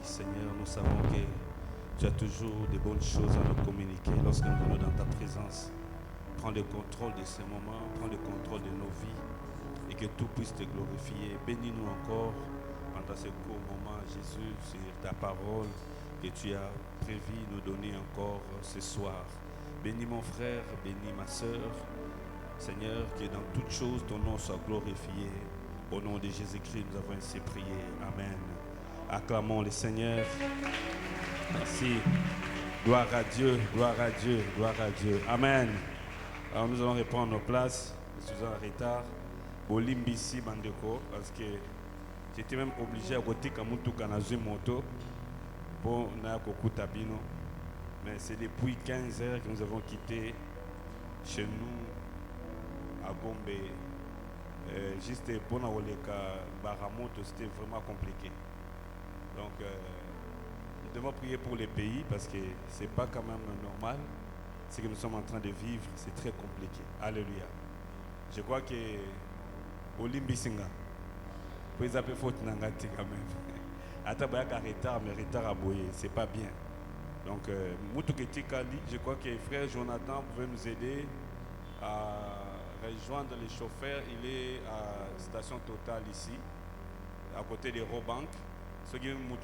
Seigneur, nous savons que tu as toujours de bonnes choses à nous communiquer lorsque nous venons dans ta présence. Prends le contrôle de ces moments, prends le contrôle de nos vies et que tout puisse te glorifier. Bénis-nous encore pendant ce court moment, Jésus, sur ta parole que tu as prévu nous donner encore ce soir. Bénis mon frère, bénis ma soeur. Seigneur, que dans toutes choses ton nom soit glorifié. Au nom de Jésus-Christ, nous avons ainsi prié. Amen. Acclamons le Seigneur. Merci. Gloire à Dieu, gloire à Dieu, gloire à Dieu. Amen. Alors nous allons reprendre nos places. Je suis en retard. Bolimbisi Bandeko, parce que j'étais même obligé à côté Kamutu Kanazui Moto pour Nakoku Tabino. Mais c'est depuis 15 heures que nous avons quitté chez nous à Gombe. Juste pour Naoleka Baramoto, c'était vraiment compliqué. Donc, nous devons prier pour les pays parce que ce n'est pas quand même normal. Ce que nous sommes en train de vivre, c'est très compliqué. Alléluia. Je crois que Olimbi Singa, pour les appeler faute Nangati quand même. Atabayaka retard, mais retard à boyer, c'est pas bien. Donc, je crois que frère Jonathan pouvait nous aider à rejoindre les chauffeurs. Il est à Station Total ici, à côté de Robank. Ce qui est pour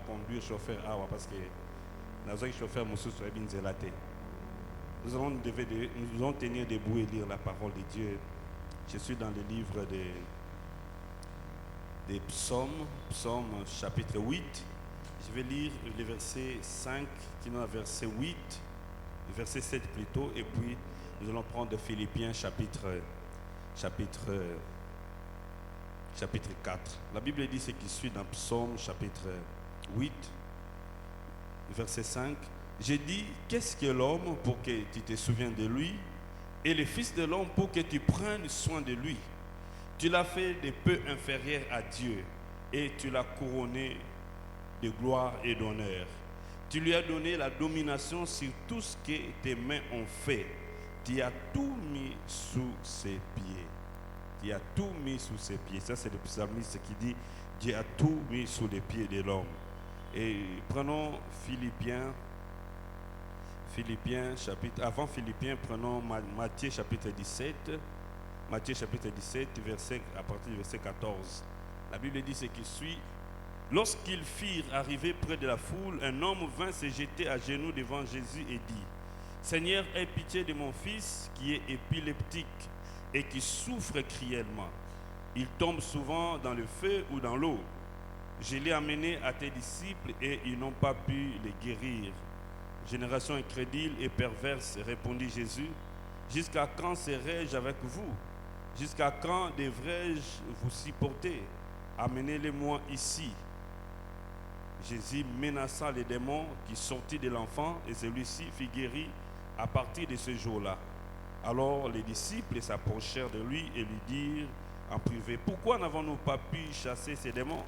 conduire chauffeur parce que nous chauffeur nous allons tenir debout et lire la parole de Dieu. Je suis dans le livre des psaumes, psaume chapitre 8. Je vais lire le verset 5 qui est dans le verset 8, le verset 7 plutôt, et puis nous allons prendre Philippiens chapitre 4. La Bible dit ce qui suit dans Psaume chapitre 8, verset 5. J'ai dit, qu'est-ce que l'homme pour que tu te souviennes de lui, et le Fils de l'homme pour que tu prennes soin de lui. Tu l'as fait de peu inférieur à Dieu, et tu l'as couronné de gloire et d'honneur. Tu lui as donné la domination sur tout ce que tes mains ont fait. Tu as tout mis sous ses pieds. Tu as tout mis sous ses pieds. Ça, c'est le psalmiste qui dit Dieu a tout mis sous les pieds de l'homme. Et prenons Philippiens chapitre. Avant Philippiens, prenons Matthieu chapitre 17. Matthieu chapitre 17, à partir du verset 14. La Bible dit ce qui suit. Lorsqu'ils firent arriver près de la foule, un homme vint se jeter à genoux devant Jésus et dit, Seigneur, aie pitié de mon fils qui est épileptique et qui souffre cruellement. Il tombe souvent dans le feu ou dans l'eau. Je l'ai amené à tes disciples et ils n'ont pas pu le guérir. Génération incrédule et perverse, répondit Jésus, jusqu'à quand serai-je avec vous? Jusqu'à quand devrais-je vous supporter? Amenez-les-moi ici. Jésus menaça les démons qui sortirent de l'enfant et celui-ci fut guéri à partir de ce jour-là. Alors les disciples s'approchèrent de lui et lui dirent en privé, pourquoi n'avons-nous pas pu chasser ces démons?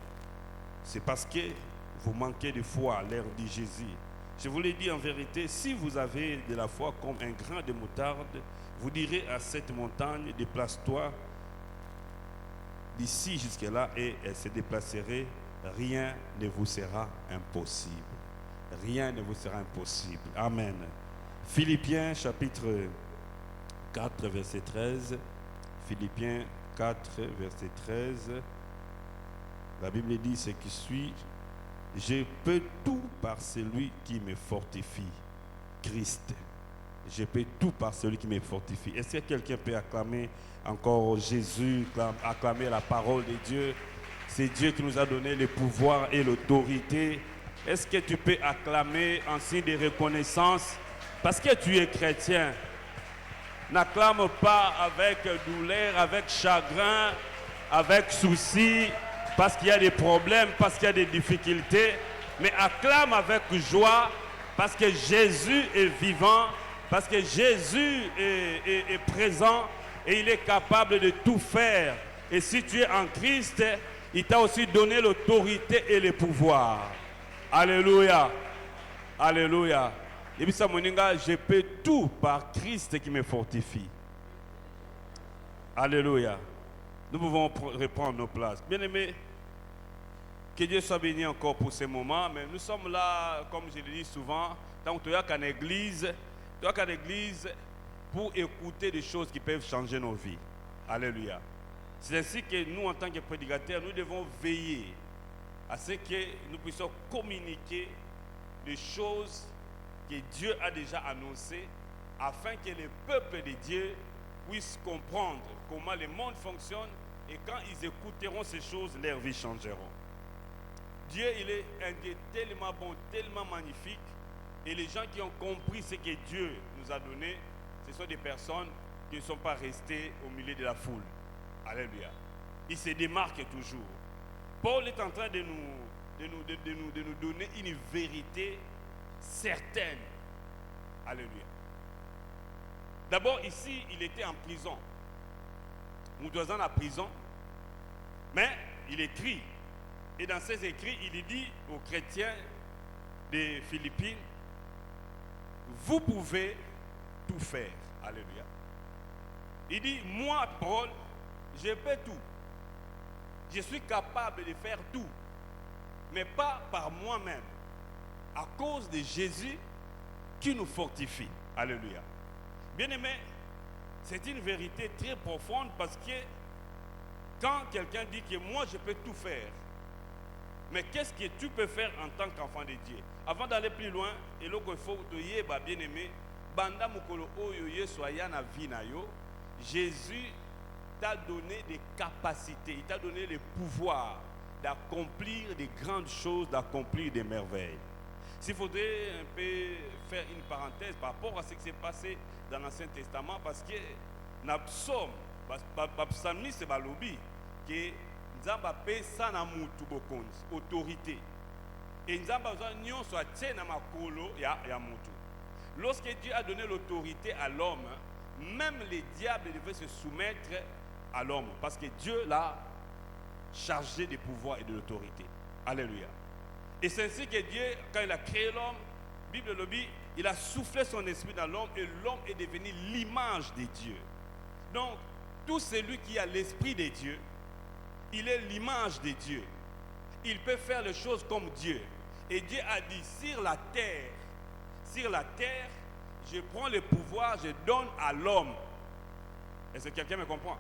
C'est parce que vous manquez de foi, leur dit Jésus. Je vous l'ai dit en vérité, si vous avez de la foi comme un grain de moutarde, vous direz à cette montagne, déplace-toi d'ici jusque-là et elle se déplacerait. Rien ne vous sera impossible. Rien ne vous sera impossible. Amen. Philippiens chapitre 4, verset 13. Philippiens 4, verset 13. La Bible dit ce qui suit. Je peux tout par celui qui me fortifie. Christ. Je peux tout par celui qui me fortifie. Est-ce que quelqu'un peut acclamer encore Jésus, acclamer la parole de Dieu? C'est Dieu qui nous a donné le pouvoir et l'autorité. Est-ce que tu peux acclamer en signe de reconnaissance? Parce que tu es chrétien. N'acclame pas avec douleur, avec chagrin, avec souci, parce qu'il y a des problèmes, parce qu'il y a des difficultés. Mais acclame avec joie, parce que Jésus est vivant, parce que Jésus est présent et il est capable de tout faire. Et si tu es en Christ, il t'a aussi donné l'autorité et le pouvoir. Alléluia. Alléluia. Et puis ça, je peux tout par Christ qui me fortifie. Alléluia. Nous pouvons reprendre nos places. Bien-aimés, Que Dieu soit béni encore pour ces moments. Mais nous sommes là, comme je le dis souvent, tant que tu as qu'en église, pour écouter des choses qui peuvent changer nos vies. Alléluia. C'est ainsi que nous, en tant que prédicateurs, nous devons veiller à ce que nous puissions communiquer des choses que Dieu a déjà annoncées, afin que les peuples de Dieu puissent comprendre comment le monde fonctionne, et quand ils écouteront ces choses, leurs vies changeront. Dieu, il est un Dieu tellement bon, tellement magnifique, et les gens qui ont compris ce que Dieu nous a donné, ce sont des personnes qui ne sont pas restées au milieu de la foule. Alléluia. Ils se démarquent toujours. Paul est en train de nous donner une vérité certaine. Alléluia. D'abord, ici, il était en prison. Nous sommes en prison, mais il écrit. Et dans ses écrits, il dit aux chrétiens des Philippines, vous pouvez tout faire. Alléluia. Il dit, moi, Paul, je peux tout. Je suis capable de faire tout, mais pas par moi-même, à cause de Jésus qui nous fortifie. Alléluia. Bien-aimé, c'est une vérité très profonde, parce que quand quelqu'un dit que moi je peux tout faire, mais qu'est-ce que tu peux faire en tant qu'enfant de Dieu? Avant d'aller plus loin, et là qu'il faut te dire, bien-aimé, banda mukolo oyo yesu ayana vie na yo, Jésus t'a donné des capacités, il t'a donné le pouvoir d'accomplir des grandes choses, d'accomplir des merveilles. S'il faudrait un peu faire une parenthèse par rapport à ce qui s'est passé dans l'Ancien Testament, parce que nous sommes, psalmiste balobi, que nous avons ça na mutu bokonzi, autorité. Et nous avons besoin de soit na makolo ya mutu. Lorsque Dieu a donné l'autorité à l'homme, même les diables devaient se soumettre à l'homme, parce que Dieu l'a chargé des pouvoirs et de l'autorité. Alléluia. Et c'est ainsi que Dieu, quand il a créé l'homme, Bible le dit, il a soufflé son esprit dans l'homme, et l'homme est devenu l'image de Dieu. Donc, tout celui qui a l'esprit de Dieu, il est l'image de Dieu. Il peut faire les choses comme Dieu. Et Dieu a dit, sur la terre, je prends le pouvoir, je donne à l'homme. Est-ce que quelqu'un me comprend?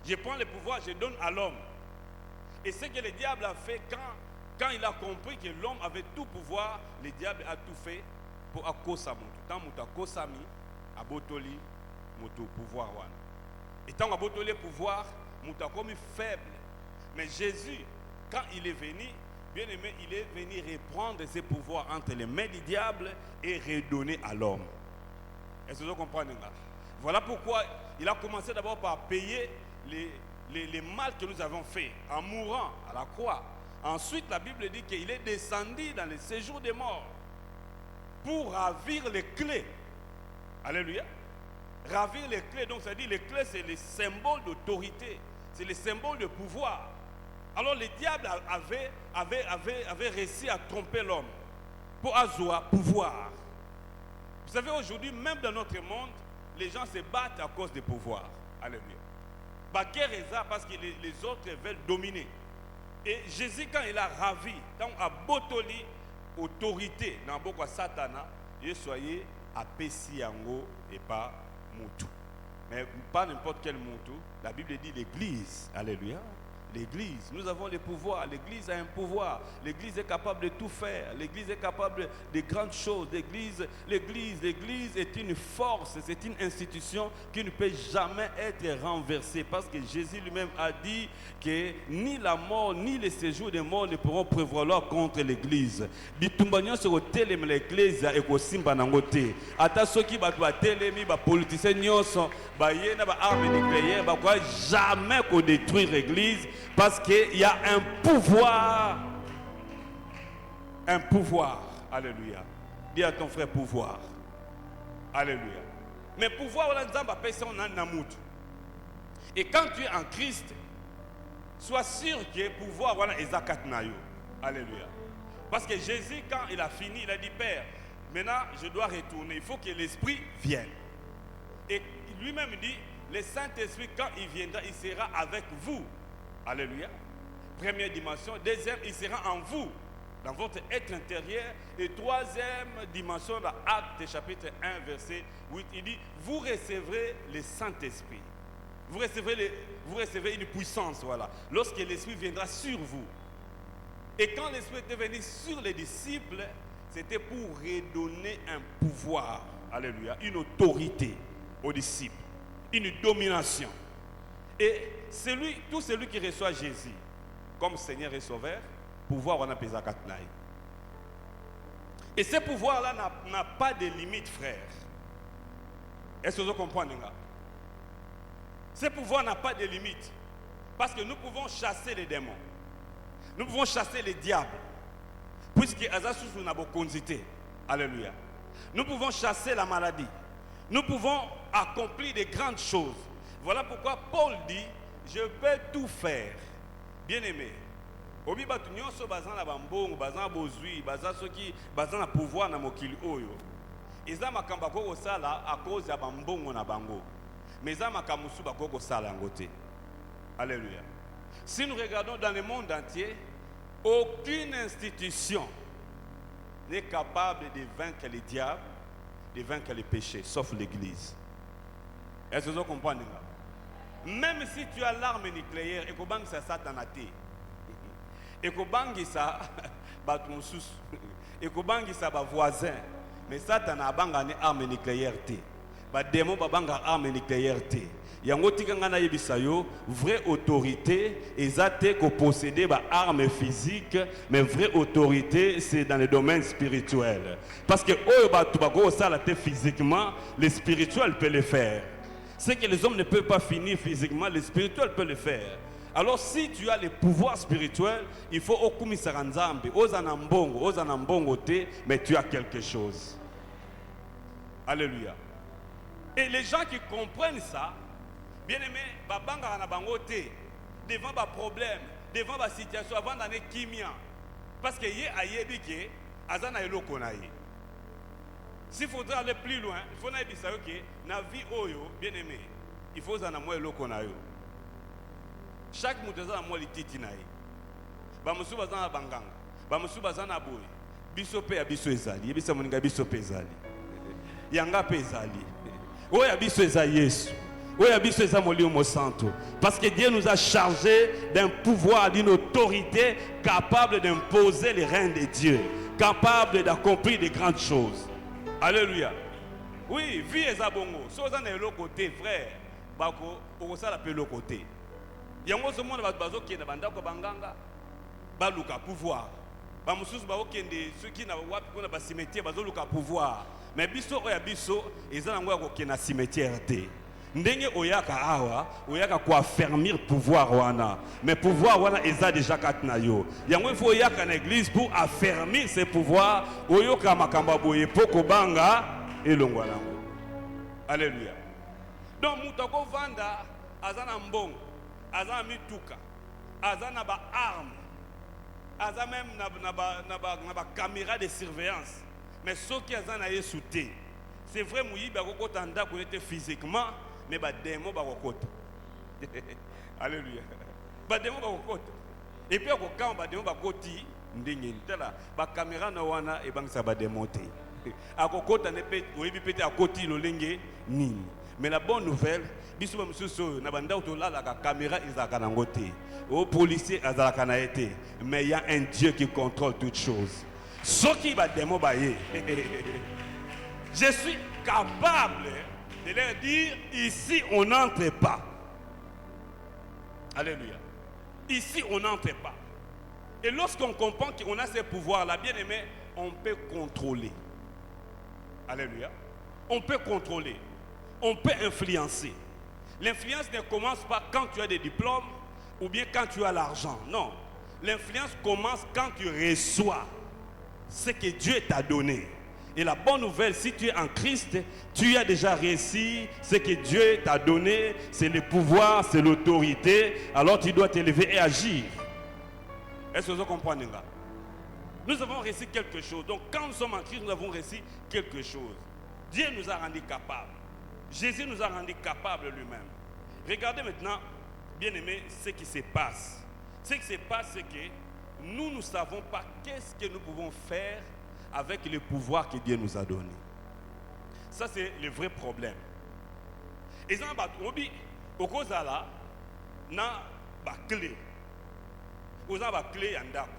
Je prends le pouvoir, je donne à l'homme. Et ce que le diable a fait quand il a compris que l'homme avait tout pouvoir, le diable a tout fait pour accosa mutu. Tant mutu akosami, abotoli mutu pouvoir wana. Et tant abotoli pouvoir, mutu akomi faible. Mais Jésus, quand il est venu, bien aimé, il est venu reprendre ses pouvoirs entre les mains du diable et redonner à l'homme. Est-ce que vous comprenez là? Voilà pourquoi il a commencé d'abord par payer les mal que nous avons fait en mourant à la croix. Ensuite, la Bible dit qu'il est descendu dans le séjour des morts pour ravir les clés. Alléluia. Ravir les clés, donc ça dit les clés, c'est les symboles d'autorité, c'est les symboles de pouvoir. Alors le diable avait réussi à tromper l'homme pour avoir pouvoir. Vous savez, aujourd'hui, même dans notre monde, les gens se battent à cause des pouvoirs. Alléluia. Parce que les autres veulent dominer. Et Jésus, quand il a ravi, quand il a botoli autorité dans beaucoup de Satana, il soyez à Pessiango et pas Moutou. Mais pas n'importe quel Moutou. La Bible dit l'église. Alléluia. L'église, nous avons le pouvoir. L'église a un pouvoir. L'église est capable de tout faire. L'église est capable de grandes choses. L'église est une force. C'est une institution qui ne peut jamais être renversée. Parce que Jésus lui-même a dit que ni la mort, ni les séjours des morts ne pourront prévaloir contre l'église. Bitumbanyo sur l'hôtel l'église et qu'au simba nangote. Ata soki batwa telemi ba politiciens nyoso ba yena ba armes nucléaires ba quoi jamais qu'on détruire l'église. Parce qu'il y a un pouvoir. Un pouvoir. Alléluia. Dis à ton frère pouvoir. Alléluia. Mais pouvoir, on a personne n'a mout. Et quand tu es en Christ, sois sûr que pouvoir, voilà, est zakatnayo. Alléluia. Parce que Jésus, quand il a fini, il a dit, Père, maintenant je dois retourner. Il faut que l'Esprit vienne. Et lui-même dit, le Saint-Esprit, quand il viendra, il sera avec vous. Alléluia. Première dimension. Deuxième, il sera en vous, dans votre être intérieur. Et troisième dimension, dans Actes chapitre 1, verset 8, il dit, vous recevrez le Saint-Esprit. Vous recevez une puissance, voilà. Lorsque l'Esprit viendra sur vous. Et quand l'Esprit était venu sur les disciples, c'était pour redonner un pouvoir, alléluia, une autorité aux disciples, une domination. Et tout celui qui reçoit Jésus comme Seigneur et Sauveur, pouvoir on a pesé à quatre. Et ce pouvoir-là n'a pas de limite, frère. Est-ce que vous comprenez? Ce pouvoir n'a pas de limite. Parce que nous pouvons chasser les démons. Nous pouvons chasser les diables. Puisque Azasus nous n'a pas consulté. Alléluia. Nous pouvons chasser la maladie. Nous pouvons accomplir de grandes choses. Voilà pourquoi Paul dit, je peux tout faire. Bien-aimé. Obi batu nyonso bazan na bambongo, bazan bozui, bazan soki, bazan na pouvoir na mokili oyo. Eza makamba koko sala à cause ya bambongo na bango. Mais eza makamusu bakoko sala yango te. Alléluia. Si nous regardons dans le monde entier, aucune institution n'est capable de vaincre les diables, de vaincre les péchés, sauf l'Église. Est-ce que vous comprenez? Même si tu as l'arme nucléaire, et que ça Satan a été, et que ça et que ça voisin, mais Satan a une arme nucléaire. Les démons ont une arme nucléaire. Yango tikanga yebisayo vraie autorité ezate ko posséder ba arme physique, mais vraie autorité c'est dans le domaine spirituel, parce que oyo batu bako sala te physiquement, le spirituel peut le faire. Ce que les hommes ne peuvent pas finir physiquement, le spirituel peut le faire. Alors si tu as le pouvoir spirituel, il faut okumisara nzambe ozanambongo te, mais tu as quelque chose. Alléluia. Et les gens qui comprennent ça, bien-aimé, babanga na bango te devant ba problème, devant ba situation avant d'aller kimia, parce que yé ayebi ke azana eloko na ye. S'il faudra aller plus loin, il faut na bisa que na vie oyo, bien-aimé, il faut zana mo eloko na yo. Chaque mouteza na mo lititi na ye. Ba musu bazana banganga, ba musu bazana boy. Biso pe ya biso ezali, yebisa moninga biso pe ezali. Yanga pe ezali. Oya biso ezali Yesu. Parce que Dieu nous a chargés d'un pouvoir, d'une autorité capable d'imposer les règnes de Dieu, capable d'accomplir de grandes choses. Alléluia. Oui, vie est à bongo. Si vous avez le côté, frère, bako, vous avez le côté. Il y a un monde qui est dans le banganga, baluka pouvoir. Bamusus ba okende ceux qui na wapi kuna ba cimetière bazoluka pouvoir. Mais biso oya biso ezana ngwa ko kena cimetière te. Ndenge oyaka awa, oyaka ko affermir pouvoir wana. Mais pouvoir wana eza déjà katna yo. Yango il faut oyaka na église pour affermir ses pouvoirs, oyoka makamba boye poko banga elongwa nango. Alléluia. Donc mutako vanda azana mbongo, azana mituka, azana ba arme. Aza même na caméra de surveillance, mais ceux qui ont na yesuté, c'est vrai mouyi ba kokota nda ko était physiquement, mais ba démon ba kokota. Alléluia. Ba démon ba kokota. Et puis ko quand ba démon ba koti ndenge tala ba caméra na wana e bangisa ba démonter. Akokota ne peut oyibi pété akoti lolenge nini. Mais la bonne nouvelle, biso ba mususu na banda otola la caméra izaka nango te. Au policier azalaka na été, mais il y a un Dieu qui contrôle toutes choses. Ce qui va démobailler. Je suis capable de leur dire ici on n'entre pas. Alléluia. Ici on n'entre pas. Et lorsqu'on comprend qu'on a ces pouvoirs-là, bien aimé, on peut contrôler. Alléluia. On peut contrôler. On peut influencer. L'influence ne commence pas quand tu as des diplômes ou bien quand tu as l'argent. Non. L'influence commence quand tu reçois ce que Dieu t'a donné. Et la bonne nouvelle, si tu es en Christ, tu as déjà reçu ce que Dieu t'a donné. C'est le pouvoir, c'est l'autorité. Alors tu dois t'élever et agir. Est-ce que vous comprenez là? Nous avons reçu quelque chose. Donc quand nous sommes en Christ, nous avons reçu quelque chose. Dieu nous a rendus capables. Jésus nous a rendus capables lui-même. Regardez maintenant, bien-aimés, ce qui se passe. Ce qui se passe, c'est que nous ne savons pas qu'est-ce que nous pouvons faire avec le pouvoir que Dieu nous a donné. Ça, c'est le vrai problème. Et ça, au cause de là, na ba clé. Vous avez ba clé à ndako,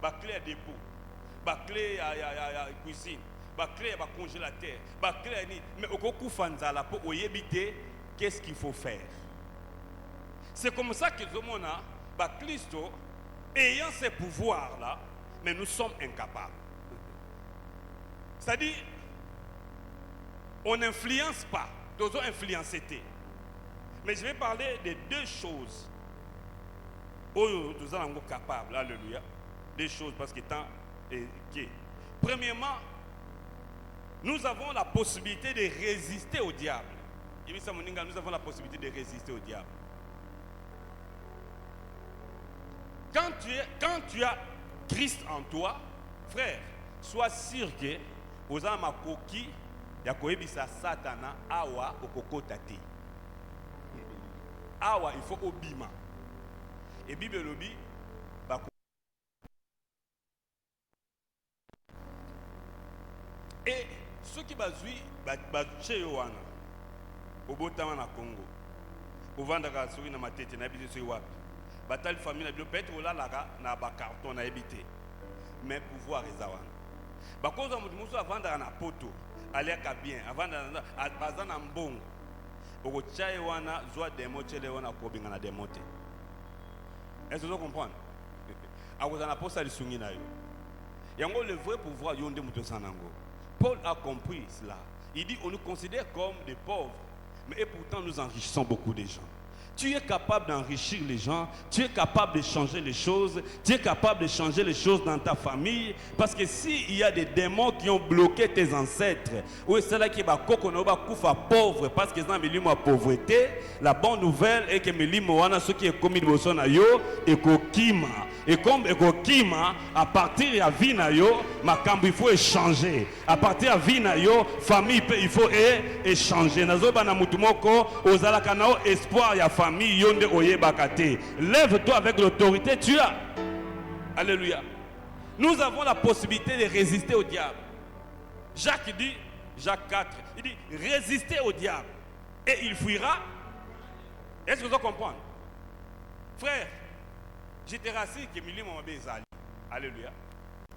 ba clé à dépôt, ba clé à cuisine, ba clé à congélateur, ba clé à nid. Mais au coup fanzala pour oyebiter qu'est-ce qu'il faut faire. C'est comme ça que nous avons ba Christo ayant ces pouvoirs là, mais nous sommes incapables. C'est-à-dire, on n'influence pas, nous avons influencé. Mais je vais parler de deux choses où nous sommes capables, alléluia. Deux choses parce que tant est. Premièrement, nous avons la possibilité de résister au diable. Nous avons la possibilité de résister au diable. Quand tu as Christ en toi, frère, sois sûr que vous avez ma coquille, ya koyebisa Satana awa okokota te. Awa il faut obima. Et Bible lobi et ceux qui bazui chez Yohana au botama na Congo. Au vendaka soki na matete na habité soki wapi. Batal famille na peut-être là na ba carton na habité. Mais pouvoir ezawana. Bakoza mutu avanda na poto. Aleka bien avant de bazana mbongo oko tchaye wana zwa demo chele wana kobinga na demote. Est-ce que vous comprenez? Akozana posa lisungi na yo. Yango le vrai pouvoir yonde mutu sanango. Paul a compris cela. Il dit on nous considère comme des pauvres, mais et pourtant nous enrichissons beaucoup de gens. Tu es capable d'enrichir les gens, tu es capable de changer les choses, tu es capable de changer les choses dans ta famille. Parce que s'il y a des démons qui ont bloqué tes ancêtres, ou c'est là qui va koufa pauvre, parce que dans la pauvreté, la bonne nouvelle est que ce qui est commis de yo et kokima. Et comme ekokima, à partir de la vie na yo, il faut échanger. À partir de la vie na yo, famille il faut échanger. Nazoba na mutumoko, ozalaka nao espoir ya famille yonde oye bakate. Lève-toi avec l'autorité tu as. Alléluia. Nous avons la possibilité de résister au diable. Jacques dit, Jacques 4, il dit résistez au diable et il fuira. Est-ce que vous comprenez? Frère, je te rassure que milimo mabe ezali. Alléluia.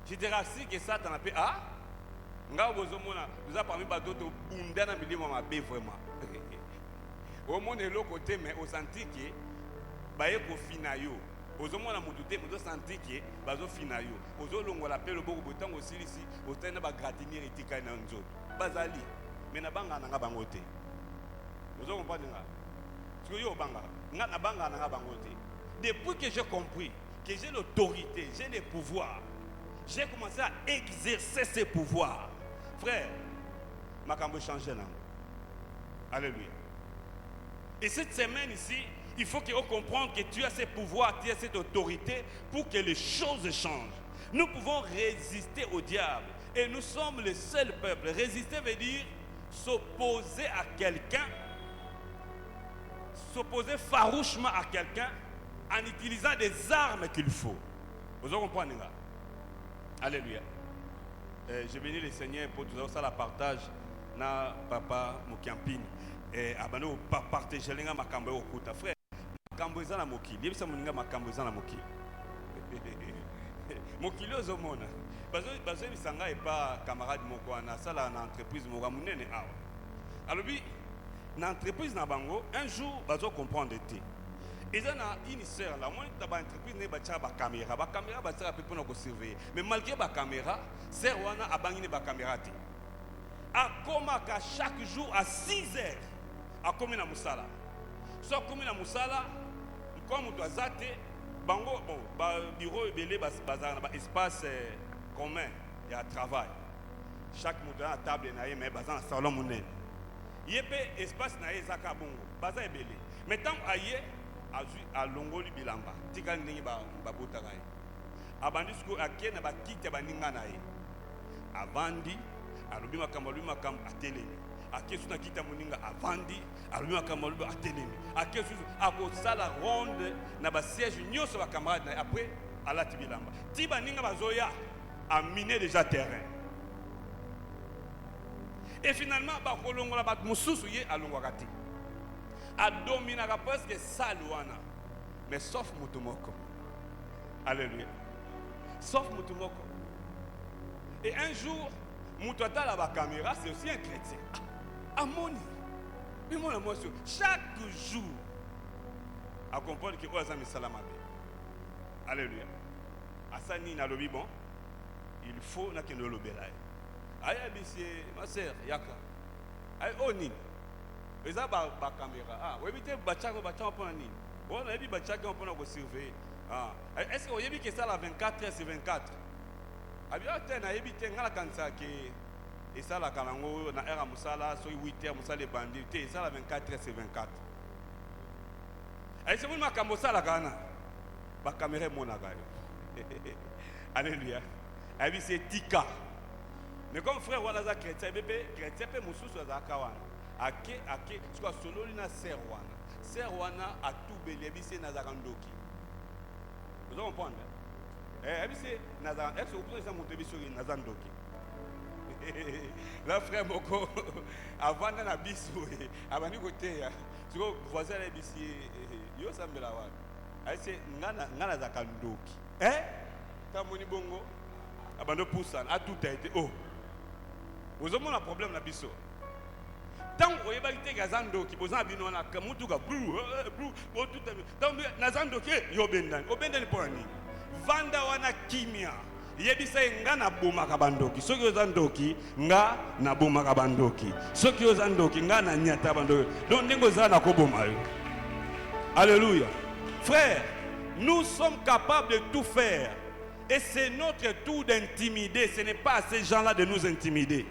Je te rassure que Satan a fait nga bozomona nous a parmi badoto bundana milimo mabe vraiment. Au monde le côté mais au senti que baye ko finayo. Ozomona mutu te mutu senti que bazo finayo. Ozolongo la pelo boko botango silisi otena ba gratinier etika na nzoto. Bazali mais na banga nga bango te. Ozo comprendre nga. Parce que yo banga nga na banga nga bango te. Depuis que j'ai compris que j'ai l'autorité, j'ai les pouvoirs, j'ai commencé à exercer ces pouvoirs. Frère, ma cambo change là. Alléluia. Et cette semaine ici, il faut qu'on comprenne que tu as ces pouvoirs, tu as cette autorité pour que les choses changent. Nous pouvons résister au diable. Et nous sommes le seul peuple. Résister veut dire s'opposer à quelqu'un, s'opposer farouchement à quelqu'un, en utilisant des armes qu'il faut. Vous comprenez là? Alléluia. Je bénis le Seigneur pour tout ça, la partage na papa Mokiampine. Et abano partager les makambo au kuta frère. Makambo za na mokili. Yebisa moninga makambo za na mokili. Mokili ozomona. Bazo bisanga et pas camarade moko na sala na entreprise moko munene awa. Alobi na entreprise na bango un jour bazo comprendre té. Ils ont une sœur là, moi dans l'entreprise ne bâtir ba caméra bâtir pour nous surveiller. Mais malgré ba caméra, sœur wana a bangé ba caméra té. A komaka chaque jour à 6 heures a komi na musala. So komi na musala, comme tu azate bango bon ba bureau belé bazar na ba espace commun et à travail. Chaque monde a table na yé mais bazar na salon monene. Yépé espace na yé zaka bongo, bazar belé. Mais tant aye a longoli bilamba tika ndenge ba botaka ye abandi siko akena ba kite baninga na ye avandi alobi makambo atelemi akesu na kita moninga avandi alumi akamaloba atelemi akesu akosala ronde na ba siège nyonso ba camarade na après alati bilamba ti baninga bazoya a miné déjà terrain et finalement bakolongola bato mosusu ye alongwaka te adominaka presque sale wana mais sauf moto moko. Alléluia. Sauf moto moko. Et un jour moto atala ba caméra c'est aussi un chrétien. Amoni. Mais mon amour chaque jour à comprendre que oza misalama be. Alléluia. Asani na lobi bon. Il faut na kendo lobela. Aya bisi ma sœur yaka. Ay oni. Eza ba caméra. Ah, webite bachako pona nini? Bon, na yebi bachako pona ko surveiller. Ah, est-ce que vous avez que ça la 24 heures sur 24? Abia tena yebi te ngala kanisa ke et ça la kalango na era musala so 8 heures musala bandi te ça la 24 heures sur 24. Est-ce que vous makambo sala kana? Ba caméra mona gayo. Alléluia. Abi c'est tika. Mais comme frère wala za chrétien bébé chrétien pe mususu za kawana. Ake soit solo lina serwana. Serwana a tout belebi se na za kandoki. Vous comprenez? C'est Nazan. Est-ce que vous pouvez monter sur Nazandoki? Là, frère Moko, avant de la bisou, avant de côté, tu vois, voisin la bisou, yo sambela wa. C'est Nana Zakandoki. T'as mon bongo, avant de pousser, à tout a été. Oh, vous avez un problème la bisou. Tant que vous avez Gazandoki, vous avez un Kamutuga, blue, donc Nazandoki, yo bendan, obendan pour ni. Vanda wana kimia. Yebisa nga na boma kabandoki. Soki ozandoki nga na boma kabandoki. Soki ozandoki nga na nyata bandoki. Donc ndengo za na koboma yo. Alléluia. Frère, nous sommes capables de tout faire. Et c'est notre tour d'intimider. Ce n'est pas à ces gens-là de nous intimider.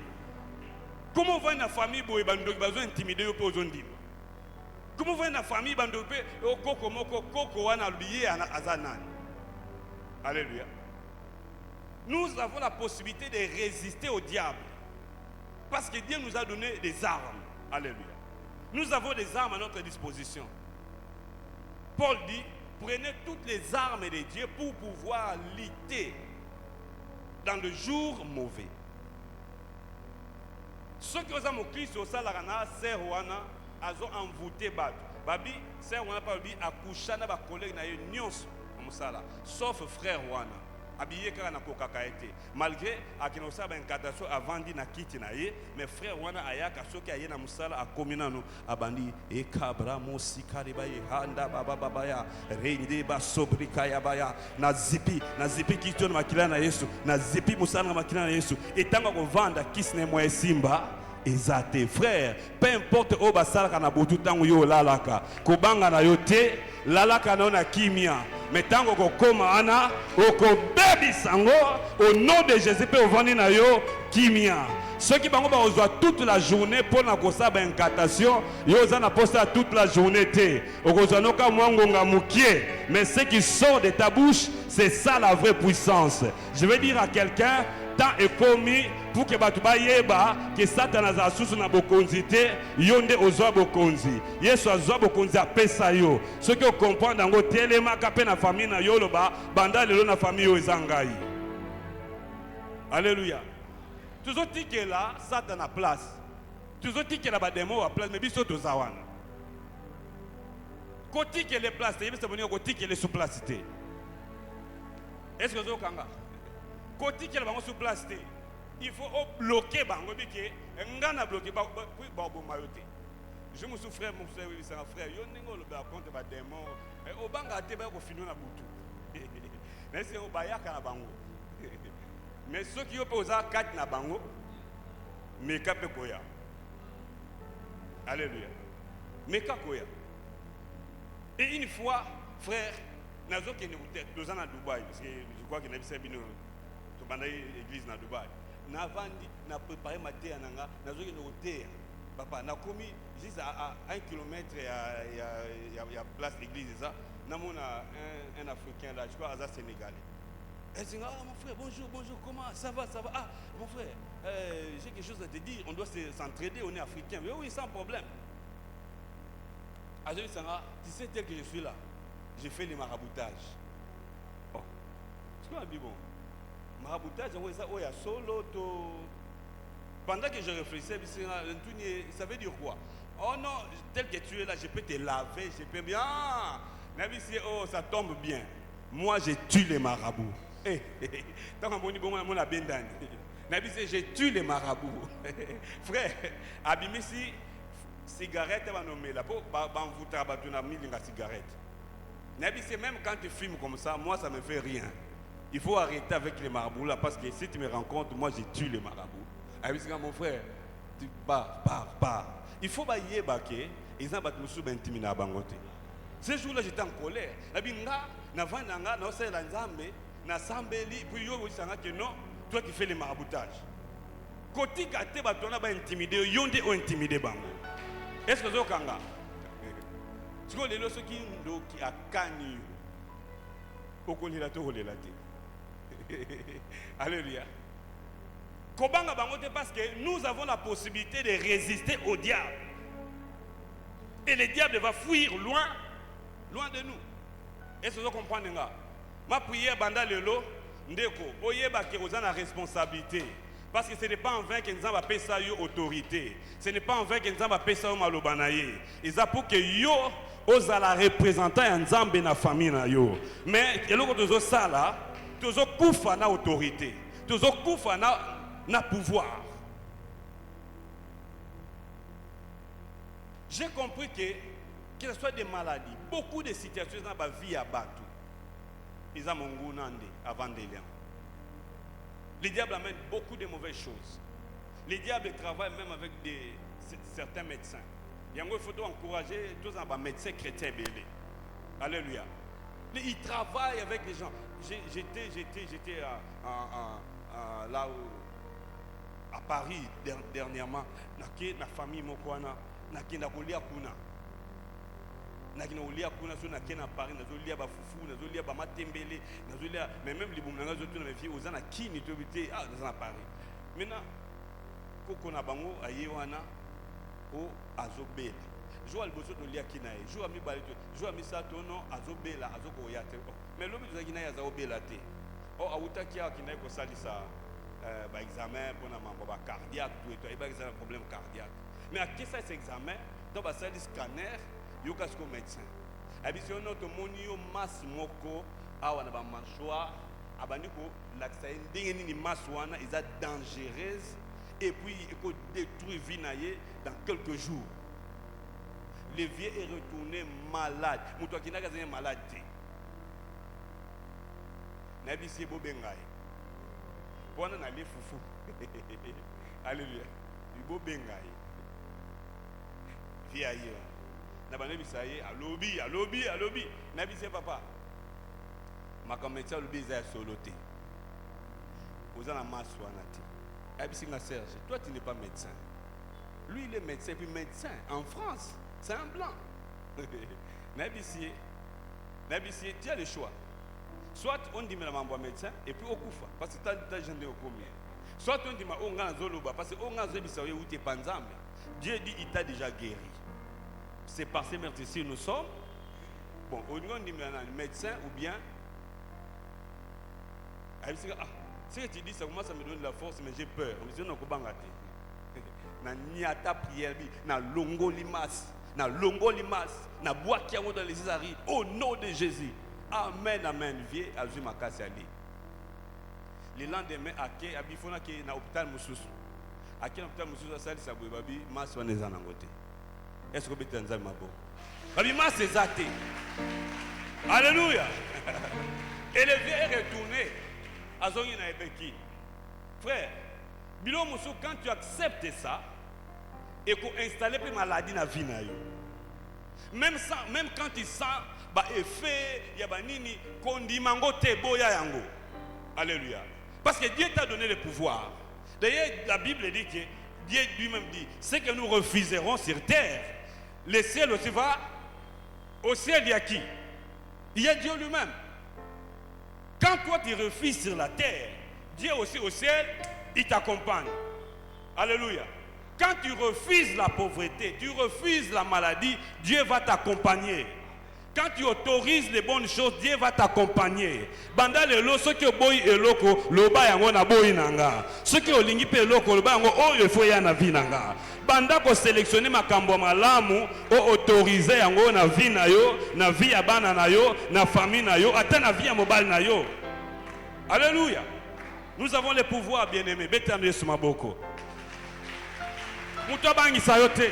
Comment va une famille boye bandoki bazo intimider yo po zondim? Comment va une famille bandoki o koko moko koko wana lié à azanan? Alléluia. Nous avons la possibilité de résister au diable. Parce que Dieu nous a donné des armes. Alléluia. Nous avons des armes à notre disposition. Paul dit, prenez toutes les armes de Dieu pour pouvoir lutter dans le jour mauvais. Ceux qui ont Christ au Salarana, c'est Rwana, ils ont envoûté Bad. Babi, c'est Rwana, Babi, Akouchana, ba collègue na nyonso. Sauf frère Wana habillé car na kokaka été malgré akinosa ba incantation avant di na kiti na ye mais frère Wana ayaka soki ayena musala akominano abandi e kabra mosikari ba handa baba baba ya reinde ba sobrika ya baya na zipi kiti na makila na Yesu na zipi musala na makila na Yesu etanga ko vanda kisne mo simba ezate frère peu importe o basala na botu tangu yo lalaka kobanga na yo te lalaka na kimia. Mais tant que koma ana okobebi sango au nom de Jésus pe ovandi na yo kimia. Ceux qui bango ba ozwa toute la journée pour na kosa ba incantation yo za na posta toute la journée te okozwa noka mwangonga mukie mais ce qui sort de ta bouche c'est ça la vraie puissance. Je vais dire à quelqu'un temps est commis pour que batu ba yeba que Satan aza susu na bokonzi te yonde ozwa bokonzi Yesu azwa bokonzi apesa yo ce que comprendre ngo telema kape na famille na yo loba banda lelo na famille yo ezangai. Alléluia. Toujours dit que là Satan a place. Toujours dit que là ba démon a place mais biso tozawana. Koti que les places, il veut se venir koti que les sous place. Est-ce que vous kanga? Koti que les bango sous place. Il faut bloquer bango bike ngana bloquer ba bo mayote. Je me suis frère mon frère oui c'est un frère yo ningo le ba compte ba démon o banga te ba ko fino na butu. Mais c'est o bayaka na bango. Mais ceux qui ont posé 4 na bango mais kapé koya. Alléluia. Mais kakoya. Et une fois frère nazo qui nous dans Dubaï parce que je crois que na bisa bino to banda église na Dubaï. Na vandi na préparé ma terre nanga nazo ki no terre papa na komi juste à 1 kilomètre il y a place l'église ça na mona un africain là je crois à Sénégalais Elle dit, ah mon frère, bonjour, comment ça va, ça va. Ah mon frère, j'ai quelque chose à te dire, on doit s'entraider, on est africain. Mais oui, sans problème. Ah, je lui dis, tu sais tel que je suis là, je fais les maraboutages. Oh, c'est quoi un bon? Maraboutage, on y a solo. Pendant que je réfléchissais, ça veut dire quoi? Oh non, tel que tu es là, je peux te laver, je peux bien. Oh, ça tombe bien. Moi, je tue les marabouts. Tant que je tue les marabouts. Frère, abîmer si cigarette, va nommer là. Pour vous travailler une cigarette. Même quand tu fumes comme ça, moi, ça ne me fait rien. Il faut arrêter avec les marabouts là, parce que si tu me rencontres, moi, je tue les marabouts. Mon frère, tu pars. Il faut bailler baquer, ils ont battu sous intimider à bangote. Ce jour-là, j'étais en colère. Puis non, toi qui fais les maraboutages. Côté gâté, tu as intimidé, yonde ou intimidé bango. Est-ce que vous avez tu vois les lois qui a cagné au collier Alléluia. Kobanga bangote parce que nous avons la possibilité de résister au diable. Et le diable va fuir loin de nous. Est-ce que vous comprenez? Ma prière banda lelo ndeko oyeba ke ozana la responsabilité. Parce que ce n'est pas en vain que nous avons appelé ça autorité. Ce n'est pas en vain que nous avons appelé ça malobanaye. Et ça pour que yo osa la représentant en Nzambe na famille na yo. Mais eloko tozo ça là, tozo kufa na autorité. Tozo kufa na pouvoir. J'ai compris que ce soit des maladies, beaucoup de situations dans ma vie à battre. Ils ont mon goût avant de l'an. Le diable amène beaucoup de mauvaises choses. Le diable travaille même avec certains médecins. Il faut encourager tous les médecins chrétiens. Alléluia. Il travaille avec les gens. J'étais là où, à Paris dernièrement. La famille Mokwana. Nakina kolia kuna so nakena Paris nazolia ba fufu nazolia ba matembele nazolia mais même les boumnanga zo tuna vie aux ana kini to bité dans Paris maintenant koko na bango ayewana o azobela jo alboso to lia kina e jo ami balito jo ami sato no azobela azoko yate mais lobi to kina ya azobela te o awuta kia kina ko salisa ba examen pour na mambo ba cardiaque tout et tout et ba examen problème cardiaque. Mais à qui ça cet examen? Donc, ça dit scanner, il y a un médecin. Et puis, si on a un masse moko, on a un mâchoire, l'accès à masse est dangereuse et puis il faut détruire vie dans quelques jours. Le vieux est retourné malade. Moutoua qui n'a pas malade. Nabi c'est beau bengaï. Pour on aller foufou. Alléluia. Il beau bengaï. Vie ailleurs. Nabi ça y est, à lobby. Nabi c'est papa. Ma commédien le bizarre soloté. Vous en avez masse ou Nabi c'est Serge. Toi tu n'es pas médecin. Lui il est médecin puis médecin en France. C'est un blanc. Nabi c'est tu as le choix. Soit on dit mais la médecin et puis au koufa parce que tu as jeune au combien. Soit on dit mais on a zoloba parce que on a zoloba où tu es pas ensemble. Dieu dit il t'a déjà guéri. C'est par ces mères ici nous sommes. Bon, on dit médecin ou bien. Ce que tu dis, ça commence à me donner de la force, mais j'ai peur. On me dit non, on va na niata prière, na longo limas, na bois qui a dans les Isaries, au nom de Jésus. Amen, amen. Viens à Zuma Kassali. Le lendemain, à qui abifona qui na hôpital Moussous. À qui hôpital Moussous a sali sa babi, mas on est en angoté. Est-ce que vous êtes en mabo? Babi mas c'est zaté. Alléluia. Et le vieux est retourné à Zonina et Beki. Frère, Bilo Moussou, quand tu acceptes ça, et qu'on installe plus maladie dans la vie, même quand tu sens effet, il y a nini, qu'on dit mango te boya yango. Alléluia. Parce que Dieu t'a donné le pouvoir. D'ailleurs, la Bible dit que Dieu lui-même dit, ce que nous refuserons sur terre, le ciel aussi va. Au ciel, il y a qui? Il y a Dieu lui-même. Quand toi tu refuses sur la terre, Dieu aussi au ciel, il t'accompagne. Alléluia. Quand tu refuses la pauvreté, tu refuses la maladie, Dieu va t'accompagner. Quand tu autorises les bonnes choses, Dieu va t'accompagner. Banda lelo soki oboyi eloko loba yango na boyi nanga. Soki olingi pe eloko loba yango oyo faut ya na vie nanga. Banda ko sélectionner makambo malamu o autoriser yango na vie na yo, na vie ya bana na yo, na famille na yo, ata na vie ya mobile na yo. Alléluia. Nous avons le pouvoir, bien-aimés. Betano sur maboko. Muto bangisa yo te.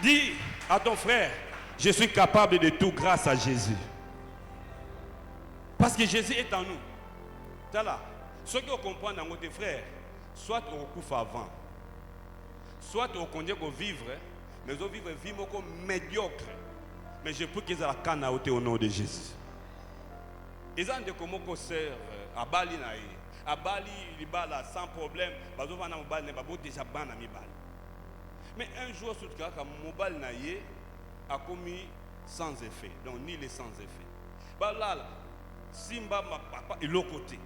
Dis à ton frère, je suis capable de tout grâce à Jésus. Parce que Jésus est en nous. Tala, ceux qui comprennent dans tes frères, soit au coup avant, soit au conduire au vivre, mais au vivre vivre comme médiocre. Mais je peux qu'ils aient la canne à au nom de Jésus. Ils ont des commotions sœurs à Bali naïe. À Bali, il bala sans problème. Bazo va na mobile ne babo déjà ban na mi bal. Mais un jour, sur le cas, mobile naïe a commis sans effet. Donc, ni les sans effet. Bah là, Simba, ma papa, et l'autre côté.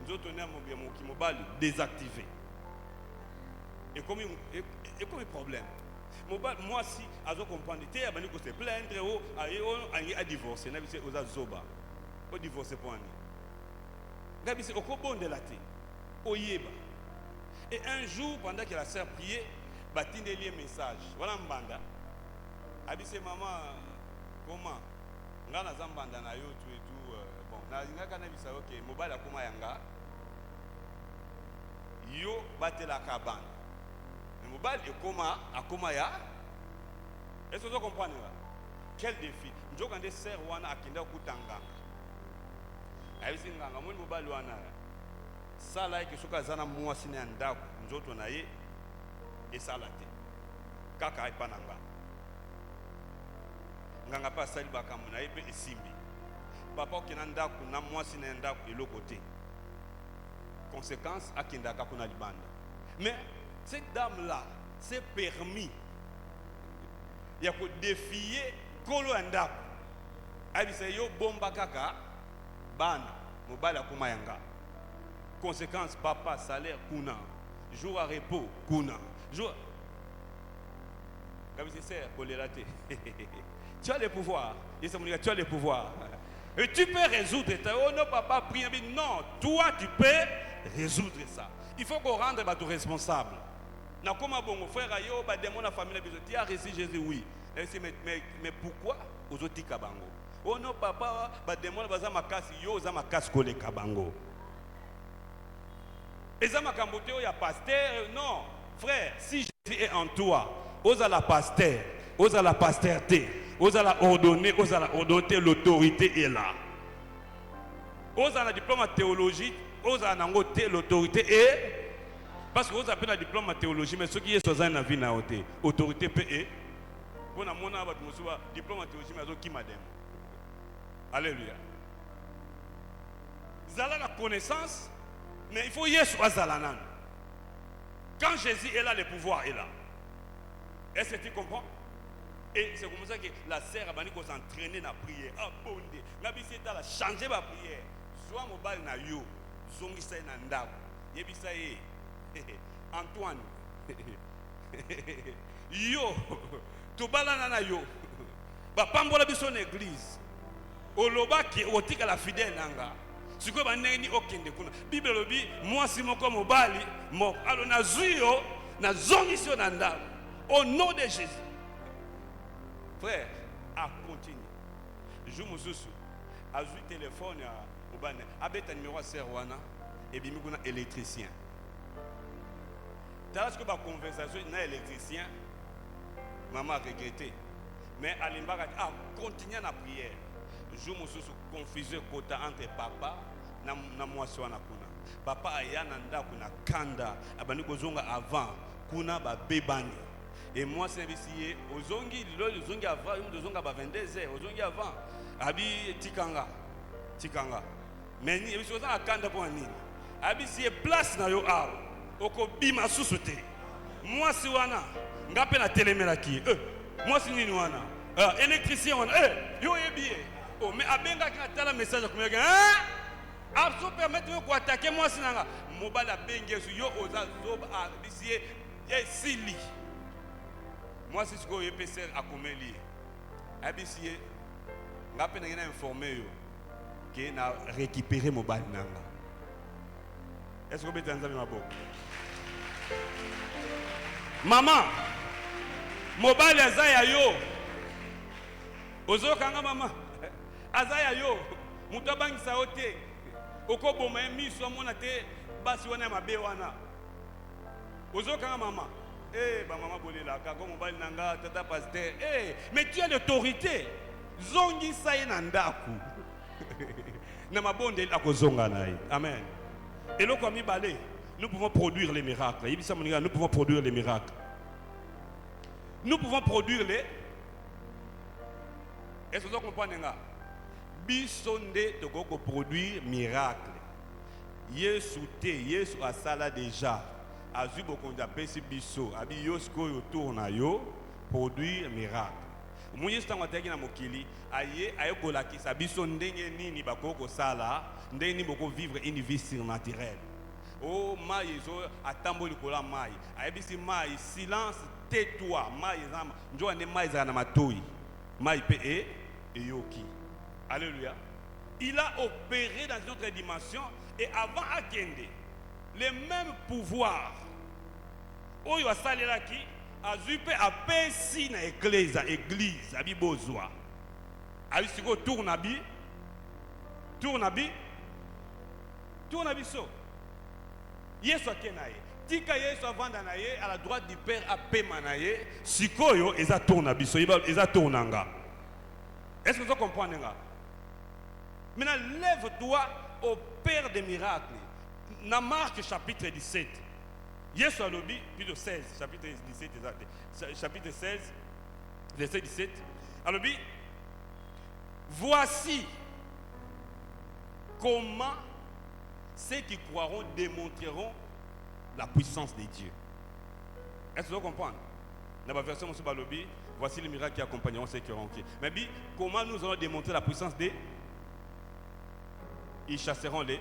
Nous autres, on a mon mobile désactivé. Et comme un problème. Mobile, moi, si, à ce comprendre, tu es abonné que c'est plein de haut, à divorcer. On a vu aux Zoba. Au divorcer pour un. On a vu au Kobon de la thé. Au Yéba. Et un jour, pendant que la sœur priait, batine lié message. Voilà mbanda. Abissé maman comment? Ngana zambanda na yo tout et tout bon. Na ngaka na bisa OK, mobile akoma yanga. Yo batela kabana. Le mobile akoma ya. Est-ce que vous comprenez là? Quel défi. Njoka nde sœur wana akinda kutanga. Abissé nganga mon mobile wana. Sala ke soka zana mwasi ne ndako njoto na ye. Et ça la tête. Kaka et pananga. Nganga pas sali bakamuna et pe simbi. Papa qui nanda kuna mwasi na nda de l'autre côté. Conséquence à kindaka kuna libanda. Mais cette dame là, c'est permis. Il y a que défier kolo nda. Abi se yo bomba kaka bana mobala kuma yanga. Conséquence papa salaire kuna. Jour à repos kuna. Comme c'est colératé. Tu as le pouvoir. Tu as le pouvoir. Et tu peux résoudre. Oh non, papa, prie. Non, toi, tu peux résoudre ça. Il faut qu'on rende ton responsable. Na comme bon frère, ayo, ba démon la famille, tu as reçu Jésus, oui. Mais pourquoi aux autres kabango? Oh non, papa, ba démon baza makasi, yo za makasi kole kabango. Et ça m'a camboté, il y a pasteur. Non, frère, si Jésus est en toi, osa la pasteur, osa la pasteurté, osa la ordonner, osa la ordonner, l'autorité est là. Osa la diplôme en théologie, osa la ngoté, l'autorité est. Parce que osa appelle un diplôme en théologie, mais ce qui est sur la vie na oté, autorité peut être. Bon, à mon avis, diplôme en théologie, mais qui madame. Alléluia. Zala la connaissance. Mais il faut y être azalanan. Quand Jésus est là, le pouvoir est là. Est-ce que tu comprends? Et c'est comme ça que la sœur a s'entraîner dans la prière. Abondé. La bise est là, changer ma prière. Soit mon bal na yo, zongi sa na ndako. Yebisa ye. Antoine. Yo. To balana na yo. Ba pambola biso na église. Oloba ki otika la fidèle nanga. Si vous avez dit aucun de kuna, Bible lobi, moi si mon comme mobali, mon alors na zuyo, na zongisio nanda, au nom de Jésus. Frère, à continuer. Je me suis à jouer téléphone à mobile, avec un numéro à Serwana et bien nous avons électricien. T'as ce que ma conversation n'a électricien, maman a regretté, mais à l'imbaga a continué la prière. Je me suis confusé côté entre papa na mwasi wana kuna. Papa ayana nda kuna kanda abani kozonga avant kuna ba bebani. Et moi c'est ici ozongi ozongi avant ozonga ba 22h ozongi avant abi tikanga. Mais ni biso za kanda pour nini? Abi si place na yo awo okobima susuté. Mwasi wana ngape na telemelaki. Mwasi nini wana? Électricien wana. Yo ebié. Oh, mais abenga qui a message comme hein? Abso permettre de attaquer moi sinanga. Mobala bengue sur yo oza zob a bisier ye sili. Moi c'est ce que je peux faire à Komeli. Abisier ngapé na informé yo que na récupérer mobile nanga. Est-ce que vous pouvez entendre ma boque? Maman, mobile azaya yo. Ozo kanga mama. Azaya yo. Muto bangisa ote. Oko boma miso mona te basi wana mabe wana. Ozo kanga mama. Eh ba mama bolela ka ko mobile nanga tata pasteur. Eh mais tu as l'autorité. Zongi saye na ndaku. Na mabonde akozonga nayi. Amen. Et là, comme il nous pouvons produire les miracles. Il dit ça, nous pouvons produire les miracles. Nous pouvons produire les. Est-ce que vous comprenez? Bisonde de go produire miracle. Yesu te, Yesu a sala déjà. Azubo konda pesi biso, abi yosko yo tourna yo produire miracle. Moïse tango teki na mokili, aye kolaki sa biso ndenge nini bakoko sala, ndenge nini boko vivre une vie surnaturelle. Oh mai zo atambo likola mai. Ayebisi mai silence tais-toi, mai zama. Njo ane mai za na matoi. Mai pe e yoki. Alléluia. Il a opéré dans une autre dimension et avant Akende, les mêmes pouvoirs. Oyo asalela ki azupe apesi na église abi bozwa. Abi siko tournabi so. Yesu akenaye. Tika Yesu avanda na ye à la droite du Père apema na ye. Sikoyo eza tournabi so eza tournanga. Est-ce que vous comprenez? Maintenant lève-toi au Père des miracles. Dans Marc chapitre 17. Yesu alobi plutôt 16 chapitre 17 chapitre 16 verset 17 alobi voici comment ceux qui croiront démontreront la puissance de Dieu. Est-ce que vous comprenez? Dans la version Monsieur Balobi, voici les miracles qui accompagneront ceux qui auront cru. Mais bien, comment nous allons démontrer la puissance de? Ils chasseront les,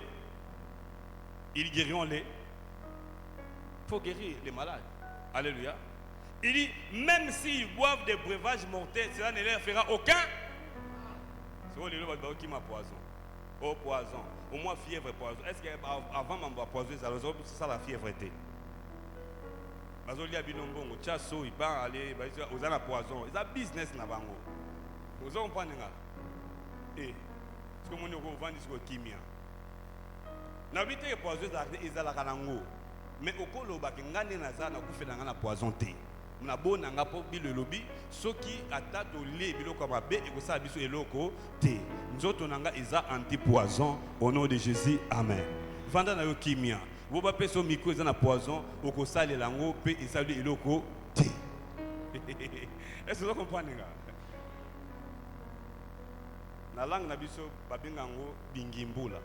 ils guériront les. Il faut guérir les malades. Alléluia. Il dit, même s'ils boivent des breuvages mortels, cela ne leur fera aucun. C'est qui m'a poison. Oh poison. Au moins fièvre poison. Est-ce qu'avant m'en poison, c'est ça la fièvre était? Bazoli a bilongo, chasso, il va aller, aux ana poison. C'est un business na bango. Vous comprenez? Et ce que mon niveau vend c'est kimia. La vérité est poison, ils ont la kanango. Mais au colo bakengane nazana kufela ngana poison te. Na bona nga po bile lobi soki atata ole biloko mabe ekosa biso eloko te. Nzoto nanga eza anti-poison au nom de Jésus. Amen. Vanda na yo kimia. Boba peso miko eza na poison okosala lango pe ezali eloko te. Est-ce que vous comprenez nga? Na langue na biso babenga ngo bingimbula.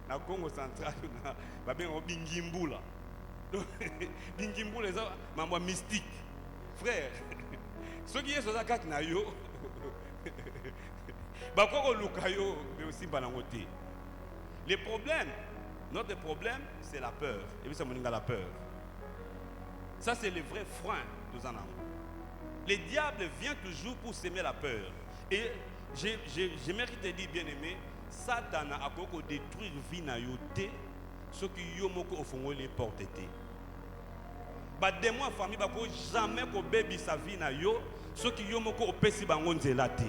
Na Congo central na babenga bingimbula. Bingimbula eza mambo mystique. Frère, ceux qui sont kaki na yo bakoko luka yo mais aussi banangote. Le problème, notre problème, c'est la peur. Et puis ça me dit la peur. Ça c'est le vrai frein nous en avons. Le diable vient toujours pour s'aimer la peur. Et j'aimerais te dire bien aimé, Satan a beaucoup détruire vie na yote, ce qui yomoko au fond les portes étaient. Bah des mois famille bah jamais ko baby sa vie na yo, ce qui yomoko au pesi bangonze laté.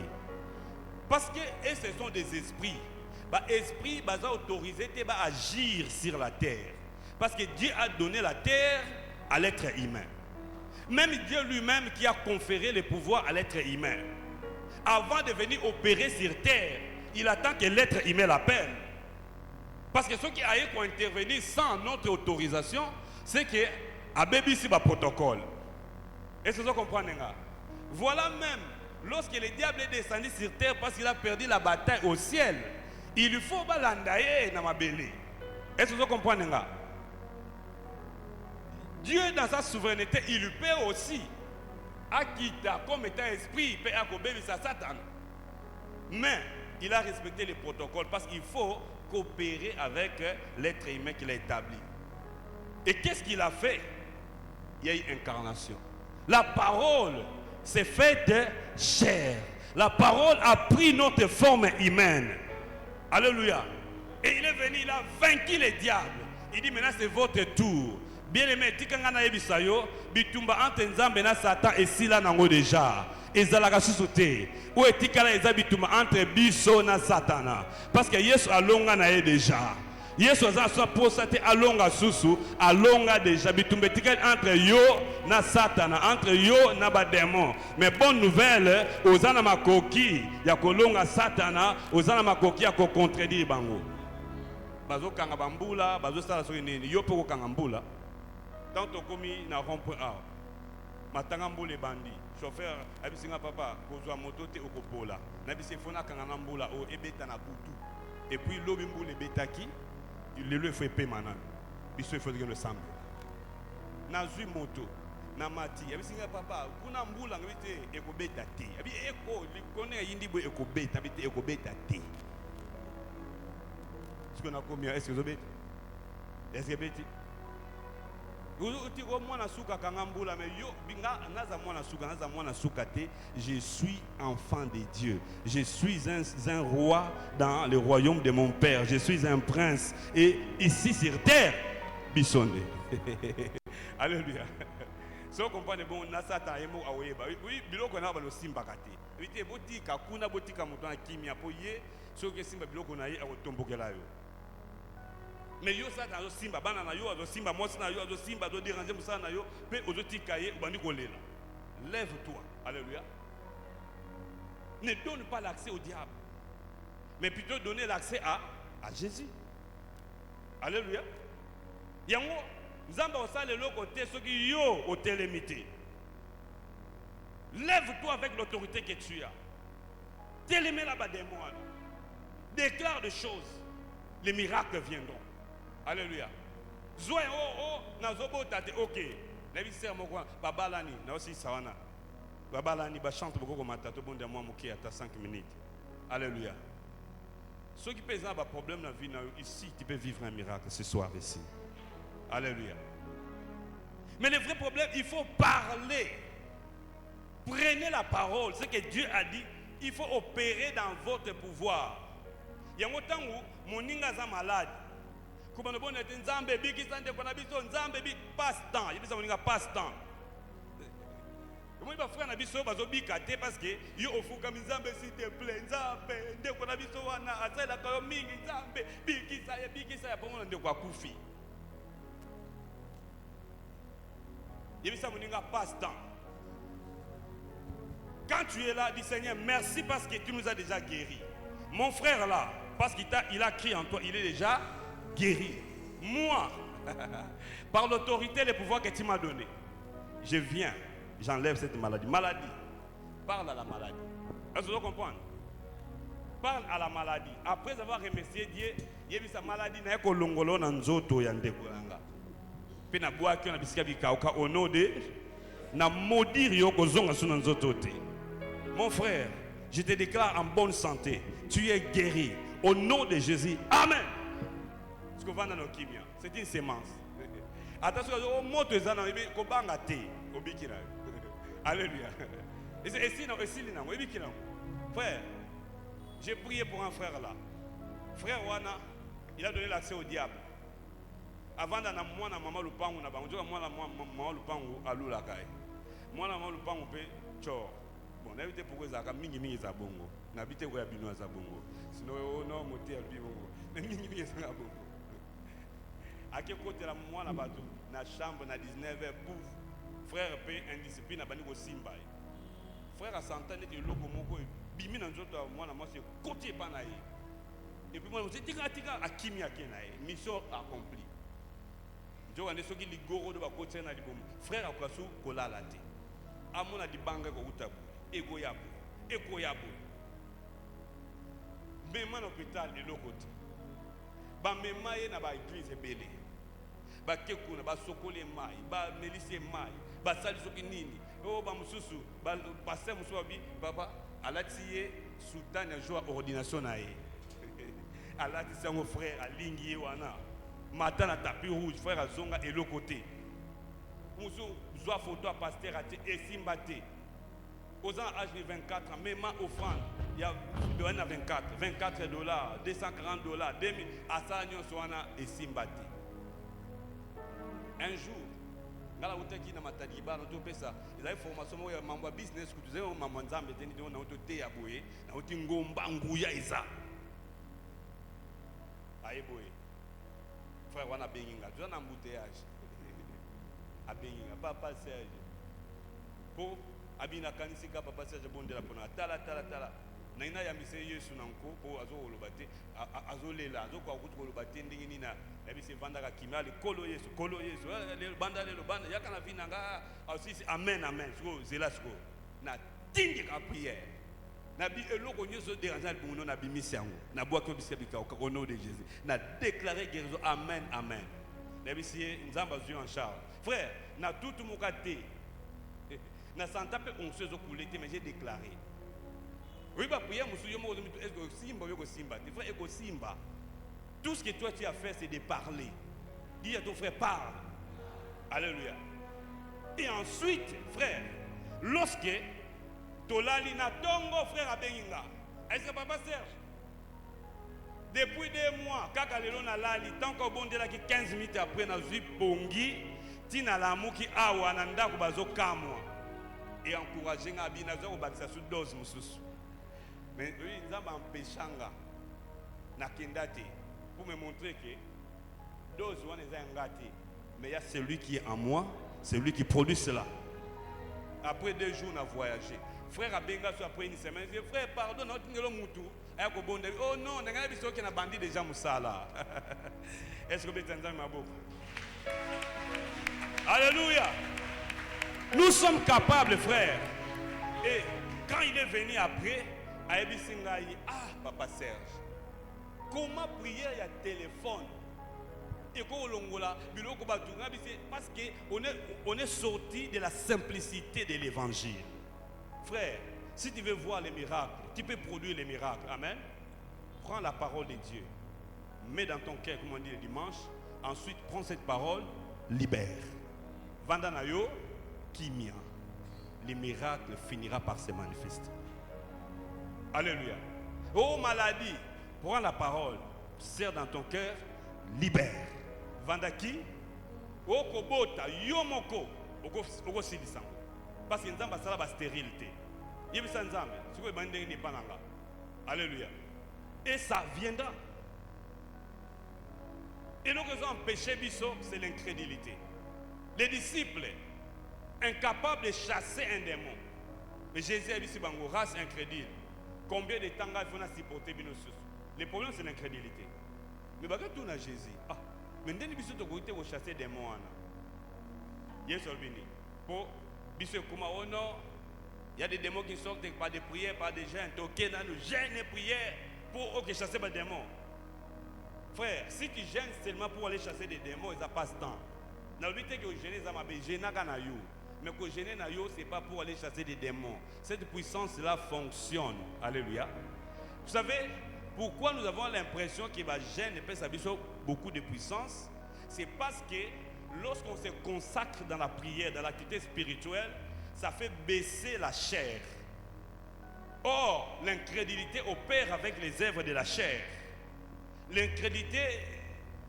Parce que et ce sont des esprits. Bah esprit bah autorisé te bah agir sur la terre. Parce que Dieu a donné la terre à l'être humain. Même Dieu lui-même qui a conféré le pouvoir à l'être humain. Avant de venir opérer sur terre, il attend que l'être humain l'appelle. Parce que ceux qui aillent pour intervenir sans notre autorisation, c'est que à bébé c'est un protocole. Est-ce que vous comprenez? Voilà même, lorsque le diable est descendu sur terre parce qu'il a perdu la bataille au ciel, il lui faut balandaye dans ma belé. Est-ce que vous comprenez? Dieu dans sa souveraineté, il lui peut aussi. Akita comme étant esprit, il peut accompagner sa Satan. Mais il a respecté les protocoles parce qu'il faut coopérer avec l'être humain qu'il a établi. Et qu'est-ce qu'il a fait? Il y a eu incarnation. La parole s'est faite chair. La parole a pris notre forme humaine. Alléluia. Et il est venu, il a vaincu les diables. Il dit maintenant c'est votre tour. Bien aimé, tikangana ebisayo, bitumba entre Nzambe na Satan et sila nango déjà. Ezalaka susote. Ou etikala eza bitumba entre biso na Satana. Parce que Yesu alonga na ye déjà. Yesu aza so posate alonga susu, alonga déjà bitumba etikala entre yo na Satana, entre yo na ba démon. Mais bonne nouvelle, ozana makoki ya kolonga Satana, ozana makoki ya ko contredire bango. Bazo kanga bambula, bazo sala so nini, yo pe ko kanga mbula. Tant que commis na rond-point A, matanga mbule bandi, chauffeur abisinga papa, kozwa moto te okopola. Na bise fona kanga mbula o ebeta na butu. Et puis lobi mbule betaki, le faut épée manan. Biso faut que le sambe. Na zui moto, na mati, abisinga papa, kuna mbula ngabite ekobeta te. Abi eko, likone yindi bo ekobeta, abite ekobeta te. Est-ce qu'on a combien? Est-ce que vous avez? Est-ce que vous avez? Je suis enfant de Dieu. Je suis un roi dans le royaume de mon père. Je suis un prince. Et ici sur terre, bisonné. Alléluia. Si vous comprenez, bon, Nasata et Mo Aoueba. Oui, biloko na balo simba kate. Vite botika kuna botika mutana kimia poye. Ce que simba biloko na ye a tombokela yo. Mais yo ça dans simba bana na yo azo simba moi na yo azo simba do déranger musa na yo pe ozo tikaye bandi kolela. Lève-toi. Alléluia. Ne donne pas l'accès au diable. Mais plutôt donner l'accès à Jésus. Alléluia. Yango nzamba osale le côté ce qui yo au télémité. Lève-toi avec l'autorité que tu as. Télémé là-bas des mois. Déclare des choses. Les miracles viendront. Alléluia. Zoé nazobo tate ok. Levi ser moko babalani na aussi sawana. Babalani ba chante beaucoup comme matato bon de moi moki ata 5 minutes. Alléluia. Ceux qui pèsent un problème dans la vie ici, tu peux vivre un miracle ce soir ici. Alléluia. Mais le vrai problème, il faut parler. Prenez la parole, ce que Dieu a dit, il faut opérer dans votre pouvoir. Il y a un temps où mon ninga est malade. Comme on est en Zambé, qui sont en Zambé, passe-temps. Il y a des passe-temps. Moi, je vais faire un biso parce que yo ofu comme Zambé s'il te plaît, Zambé, dès qu'on a biso wana, asa la kamingi Zambé, biki ça pour on de quoi kufi. Il y a des passe-temps. Quand tu es là, dis Seigneur, merci parce que tu nous as déjà guéris. Mon frère là, parce qu'il a crié en toi, il est déjà guéri. Moi, par l'autorité et le pouvoir que tu m'as donné, je viens, j'enlève cette maladie. Maladie, parle à la maladie. Est-ce que vous comprenez? Parle à la maladie. Après avoir remercié Dieu, il y a eu sa maladie, il y a eu l'ongolo dans nzoto yandekolanga. Puis na bois qui on a bisika bikauka au nom de na maudire yoko zonga suna nzoto te. Mon frère, je te déclare en bonne santé. Tu es guéri. Au nom de Jésus. Amen. Ce que vous vendez dans nos kimia, c'est une sémence. Attention, au mot de Zana, kobanga te, obikina. Alléluia. Et sinon, frère, j'ai prié pour un frère là. Frère Wana, il a donné l'accès au diable. Avant d'en avoir maman lupangu na bango, moi maman lupangu alula kai. Moi maman lupangu pe chor. Bon, n'habitez pourquoi ça a mingi za bongo. N'habitez où yabino za bongo. Sinon non moté albi bongo. Mingi za bongo. À quel côté la moi na batou na chambre na 19h pouf. Frère pe indiscipline na bani ko simba. Frère a s'entendre que loko moko bimi na nzoto moi na moi c'est côté pa na ye. Et puis moi je tika akimi akena ye. Mission accomplie. Jo ande soki ligoro de ba côté na libomo. Frère akasu kolala te. Amona di banga ko utabu. Ego yabo. Même en hôpital et l'autre côté. Ba memaye na ba église belé. Ba keku na ba sokole mai, ba melise mai, ba sali soki nini. Oh ba mususu, ba passer mususu bi baba alatiye sultan a joué à ordination naïe. Allah dit c'est mon frère à Lingi wana. Matin à tapis rouge, frère à Zonga et l'autre côté. Moussou, joie photo à pasteur à et Simbate. Aux ans âge de 24 ans, même ma offrande, il y a besoin à 24 $, 240 $, 2000 à ça nous soana et Simbate. Un jour, dans la route qui n'a pas dit bah on peut ça. Ils avaient formation moi membre business que tu sais on maman nzambe teni on a autoté à boyer, na oti ngomba nguya isa. Aïe boye. Frère on a benginga, tu as un embouteillage. A benginga, papa Serge. Pour abina kanisi ka papa Serge bonde la pona tala. Naina ya mise Yesu nanko po azo olobate azo lela azo kwa kutu olobate ndingi nina ebise vanda ka kimali kolo Yesu le banda yakana vinanga aussi amen siko zela siko na tingi ka prière na bi eloko nyoso déranger bongo na bimisi yango na boa ko bisebika au nom de Jésus na déclarer guérison amen na bisi nzamba zu en charge frère na tout mokate na santa pe on se zo couler mais j'ai déclaré. Oui, bah, prière, Simba. Tout ce que toi tu as fait, c'est de parler. Dis à ton frère, parle. Alléluia. Et ensuite, frère, lorsque Tolalina Tongo, frère Abenginga, est-ce que papa Serge? Depuis 2 mois, Kakalelo na lali, tant qu'on bon là qui 15 minutes après, na zui pongi, tina la mouki awa nanda kubazo kamwa. Et encourager Ngabinazo au bakisa sous dose mususu. Mais oui, nous avons empêché na kendate pour me montrer que dose on est engagé. Mais il y a celui qui est en moi, celui qui produit cela. Après 2 jours, on a voyagé. Frère Abenga, après une semaine, il dit frère, pardon, on a oh non, on a vu qu'il y a bandit déjà Moussala. Est-ce que vous êtes entendu ma boucle? Alléluia. Nous sommes capables, frère. Et quand il est venu après, papa Serge, comment prier il y a téléphone et parce qu'on est sorti de la simplicité de l'évangile. Frère, si tu veux voir les miracles, tu peux produire les miracles. Amen. Prends la parole de Dieu, mets dans ton cœur, comme on dit le dimanche. Ensuite, prends cette parole, libère. Vandanayo, kimia. Les miracles finira par se manifester. Alléluia. Oh maladie, prends la parole, serre dans ton cœur, libère. Vandaki, oh kobota, yomoko, oko sidisango. Parce que nzamba sala ba stérilité. Yebisa nzambe, siko bande ni pananga. Alléluia. Et ça viendra. Et donc ils ont empêché biso, c'est l'incrédulité. Les disciples incapables de chasser un démon. Mais Jésus a dit si bango race incrédule. Combien de temps il faut supporter nos sous? Le problème c'est l'incrédulité. Mais quand on a Jésus, mais dès que vous chasser des démons, il y a pour oh non, il y a des démons qui sortent par des prières, par des gens, toqués dans nos gênes et prières pour chasser des démons. Frère, si tu gênes seulement pour aller chasser des démons, ça passe temps. N'oubliez que vous gênez, mais que gêner ce n'est pas pour aller chasser des démons. Cette puissance-là fonctionne. Alléluia. Vous savez, pourquoi nous avons l'impression qu'il va gêner beaucoup de puissance? C'est parce que lorsqu'on se consacre dans la prière, dans l'activité spirituelle, ça fait baisser la chair. Or, l'incrédulité opère avec les œuvres de la chair. L'incrédulité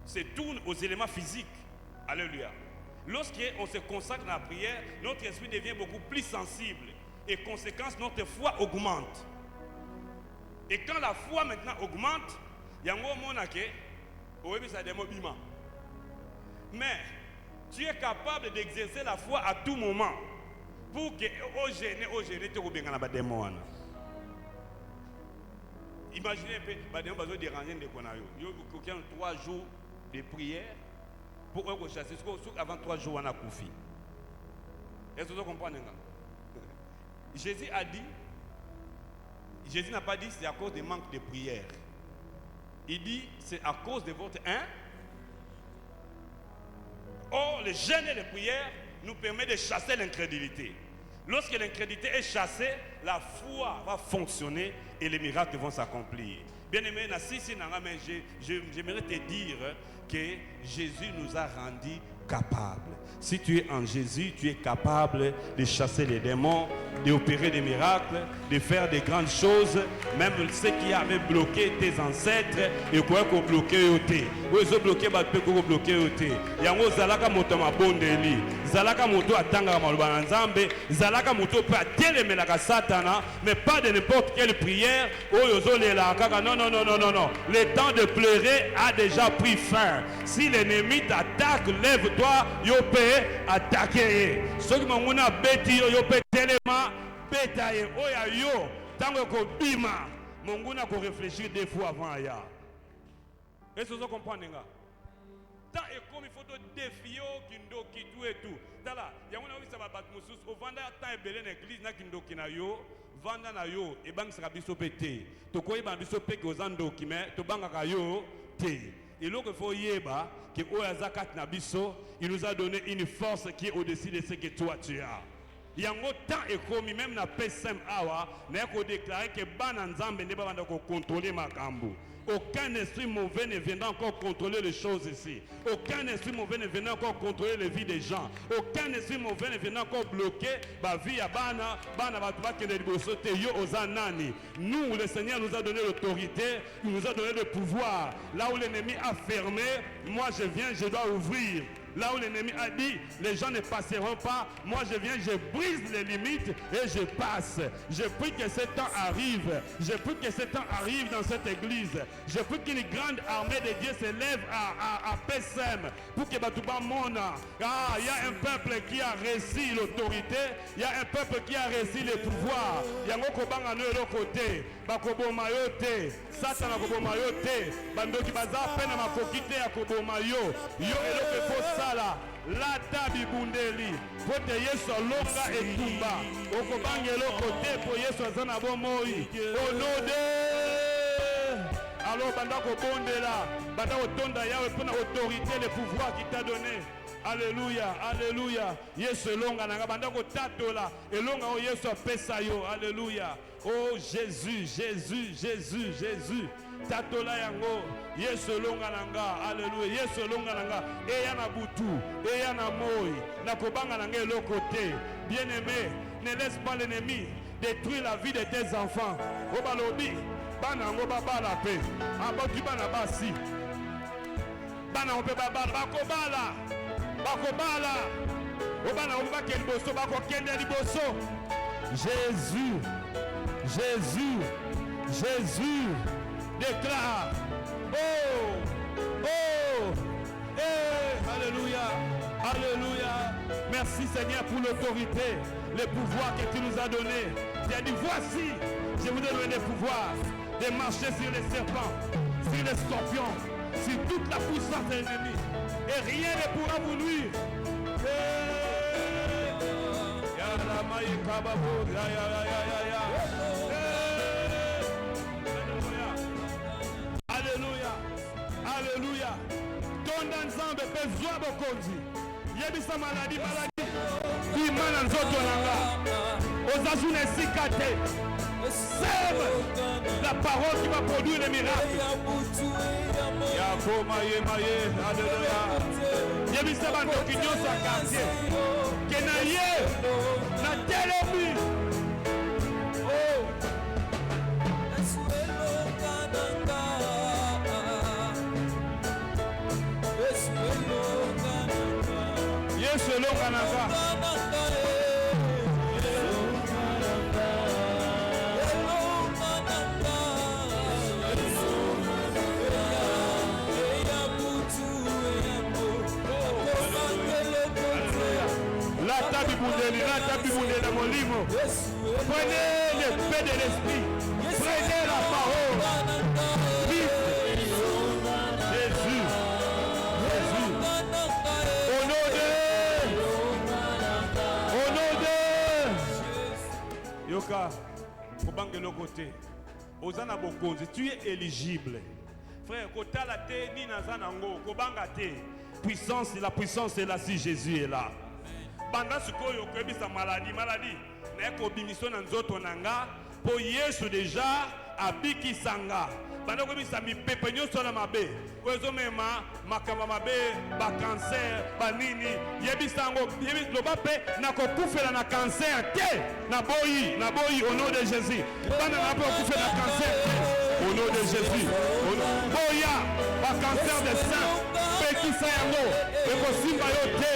se tourne aux éléments physiques. Alléluia. Lorsqu'on se consacre dans la prière, notre esprit devient beaucoup plus sensible. Et conséquence, notre foi augmente. Et quand la foi maintenant augmente, il y a un moment mais tu es capable d'exercer la foi à tout moment. Pour que tu imaginez un peu, il y a déranger de il y a 3 jours de prière. Pour eux chasser, avant 3 jours, on a koufi. Est-ce que vous comprenez? Jésus a dit, Jésus n'a pas dit c'est à cause du manque de prière. Il dit c'est à cause de votre Or, le jeûne et la prière nous permet de chasser l'incrédulité. Lorsque l'incrédulité est chassée, la foi va fonctionner et les miracles vont s'accomplir. Bien-aimé, j'aimerais te dire que Jésus nous a rendus capables. Si tu es en Jésus, tu es capable de chasser les démons, d'opérer des miracles, de faire des grandes choses, même ceux qui avaient bloqué tes ancêtres et quoi qu'on bloqué au thé. Ils ont bloqué, ils ont bloqué au thé. Yango zalaka moto mabondeli, zalaka moto atanga maluba nzambe, zalaka moto peut atteler la satana, mais pas de n'importe quelle prière. Non, non, non, non, non, non. Le temps de pleurer a déjà pris fin. Si l'ennemi t'attaque, lève-toi, yo peut attaquer. Ce qui m'a bêti, yo peut tellement bétailler. Oya yo, tant que bima, monguna ko réfléchir deux fois avant ya. Est-ce que vous comprenez? Tant et comme il faut te défier, kindo kitu et tout. Tala, ya mona wi saba bat musus, o vanda tant e belé l'église na kindo kinayo, vanda na yo e bang saka biso pété. To koyi ba biso pété aux ando ki mais to banga ka yo té. Et donc il faut yeba que Oyazakat Nabiso, il nous a donné une force qui est au-dessus de ce que toi tu as. Il y a un temps et comme même na PSM awa, n'a qu'on déclarer que Bananzambe ne va pas contrôler ma cambo. Aucun esprit mauvais ne viendra encore contrôler les choses ici. Aucun esprit mauvais ne viendra encore contrôler les vies des gens. Aucun esprit mauvais ne viendra encore bloquer la vie à Bana, nous, le Seigneur nous a donné l'autorité, il nous a donné le pouvoir. Là où l'ennemi a fermé, moi je viens, je dois ouvrir. Là où l'ennemi a dit, les gens ne passeront pas, moi je viens, je brise les limites et je passe. Je prie que ce temps arrive. Je prie que ce temps arrive dans cette église. Je prie qu'une grande armée de Dieu se lève à PSM pour que Batouba Mona. Ah, il y a un peuple qui a réussi l'autorité, il y a un peuple qui a réussi le pouvoir. Il y a un Kobanga de l'autre côté. Bakobo Mayote, Satan Kobo Mayote, Bandoki Baza, Pena Makokite à Kobo Mayo, Yo Elope Fosala, Lata Bibundeli, Pote Yeso Longa et Tumba, Okobangelo Kote, Po Yeso Zanabo Moi, Onode. Alors Bandako Bondela, Bandako Tonda Yahweh, pour l'autorité, le pouvoir qui t'a donné. Alléluia, alléluia. Yesu longa nanga bandako tatola elonga o Yesu pesa yo. Alléluia. Oh Jésus, Jésus, Jésus, Jésus. Tatola yango. Yesu longa nanga. Alléluia. Yesu longa nanga. Eya na butu, eya na moi. Na kobanga nanga eloko te. Bien-aimé, ne laisse pas l'ennemi détruire la vie de tes enfants. Obalobi, bana ngo baba la paix. Aboti bana basi. Bana on peut baba bakobala. Bakobala, Obana Oba Kenboso, Bako Kende Liboso. Jésus, Jésus, Jésus déclare. Oh, oh, alléluia, alléluia. Merci Seigneur pour l'autorité, le pouvoir que tu nous as donné. Tu as dit, voici, je vous donne le pouvoir de marcher sur les serpents, sur les scorpions, sur toute la puissance de l'ennemi. Et rien ne pourra vous nuire. Alléluia. Alléluia. Ton ensemble peut voir Bokonzi. Yebisa maladie, maladie. Imana nzoto nanga. Ozazune sikate. Sème la parole qui va produire les miracles. Alléluia. Yebisa bando kinyoso a quartier. Kenaye na telebi. Oh. Yesu longa nanga. Prenez le paix de l'esprit. Prenez la parole. Vive Jésus. Jésus. Au nom de Yoka, Kobange le côté. Ozana Bokonzi, tu es éligible. Frère, Kota la te, ni Nazanango, Kobanga te. Puissance, la puissance est là si Jésus est là. Banda sukoyo kebisa maladie, maladie. Neko bimiso na nzoto nanga. Po Yesu déjà, abikisanga bana komisa mipepe nyonso na mabe kozomema makamba mabe ba cancer banini yebisango yebi loba pe na kokufela na cancer te na boyi au nom de Jésus bana na pe kokufela na cancer au nom de Jésus boya ba cancer des seins pekisa yango ekosimba yo te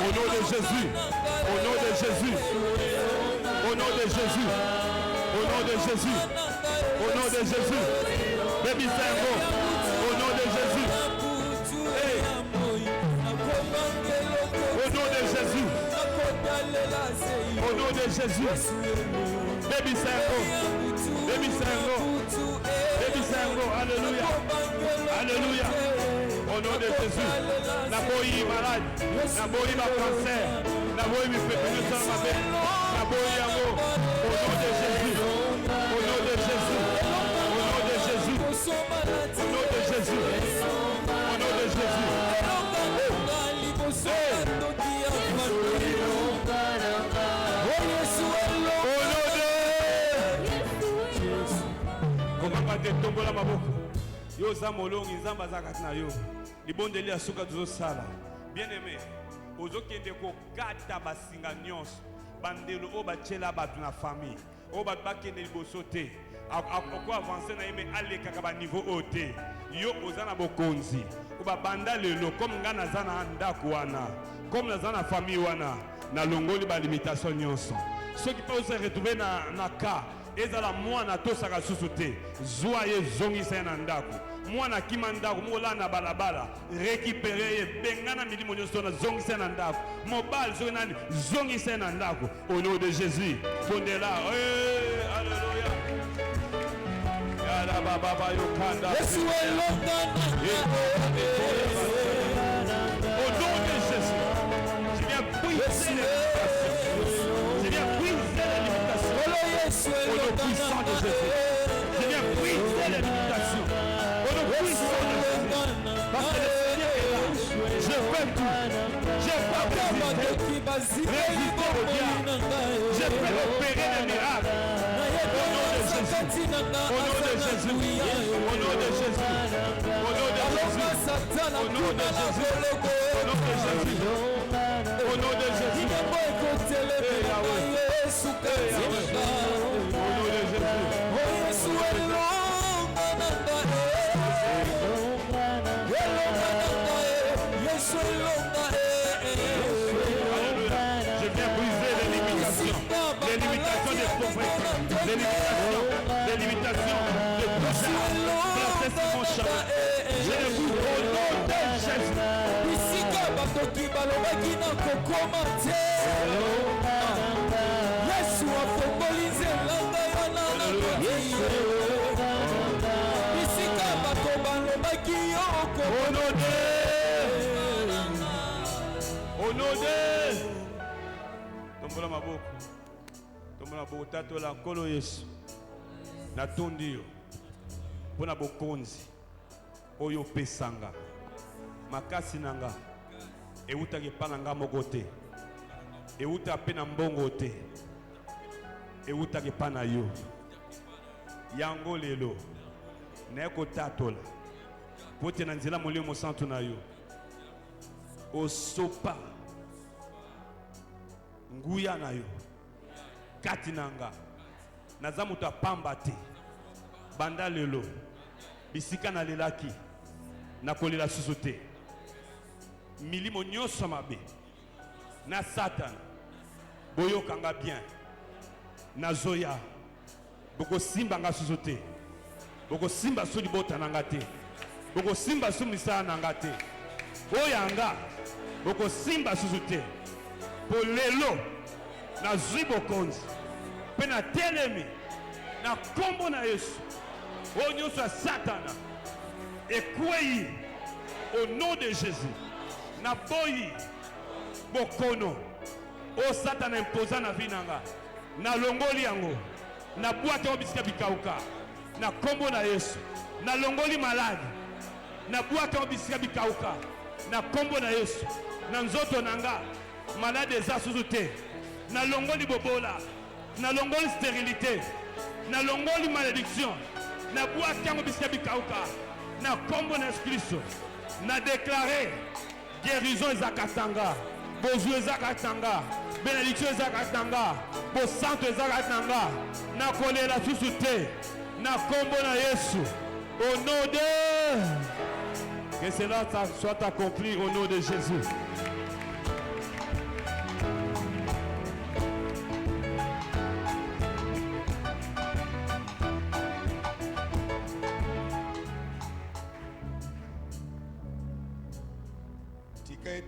au nom de Jésus au nom de Jésus au nom de Jésus au nom de Jésus au nom de Jésus baby sango au nom de Jésus hey. Au nom de Jésus au nom de Jésus baby sango alléluia alléluia au nom de Jésus na boyi malade na boyi ba cancer na boyi mi pepe no sama be na boyi yango au nom de Jésus au nom de Jésus au nom de Jésus au nom de Jésus au nom de Jésus comment pas te tombola maboko yo za molongi nzamba za katina yo libondeli ya suka tuzo sala bien aimé ozokende ko kata basinga nyonso bandelo o bachela batu na famille o batu bakende liboso te ako avancer na yeme aleka ka ba niveau ote yo ozana bokonzi o ba banda lelo comme ngana zana ndako wana comme na zana famille wana na longoli ba limitation nyonso ceux qui peuvent se retrouver na cas ezala mwana tosaka susu te zwa ye zongisa na ndako mwana kima ndako mola na balabala récupérer ye bengana milimo nyonso na zongisa na ndako mobile zo nani zongisa na ndako au nom de Jésus fondela alléluia yala baba yokanda Yesu elongana au nom de Jésus je viens briser les limitations je viens briser les limitations au nom puissant de Jésus je viens briser les limitations au nom puissant de Jésus parce que le Seigneur est là je fais tout je peux résister au diable je peux opérer les miracles au nom de Jésus au nom de Jésus au nom de Jésus au nom de Jésus au nom de Jésus au nom de Jésus je viens briser les limitations des prophètes, les limitations de mon chemin. Je le bouge au nom de Jésus. Au nom de tombola maboko tato la nkolo Yesu natondi yo mpona bokonzi oyo opesanga makasi nanga eutaki epa na nga moko te euta mpe na mbongo te eutaki epa na yo yango lelo naye kotatola po te na nzela molimo mosantu na yo osopa nguya na yo kati nanga naza moto apamba te banda lelo bisika nalelaki nakolela susu te milimo nyonso mabe na Satan boyokanga bien nazoya bokosimba nga susu te bokosimba su libota nanga te bokosimba su misala nanga te oyanga bokosimba susu te po lelo nazwi bokonzi mpe na telemi na kombo na Yesu oyo nyonso ya Satana ekweyi au nom de Jésus na boyi bokono o Satana imposa na vi nanga na longoli yango na bwate o bisika bikauka na kombo na Yesu na longoli maladi na bwate o bisika bikauka na kombo na Yesu na nzoto nanga malade eza susu te na longoli bobola na longoli stérilité na longoli malédiction na bua tiango bisika bikauka na kombo na Kristo na déclarer guérison ezakatanga bozu ezakatanga bénédiction ezakatanga bo santo ezakatanga na kolela susu te na kombo na Yesu au nom de que cela soit accompli au nom de Jésus.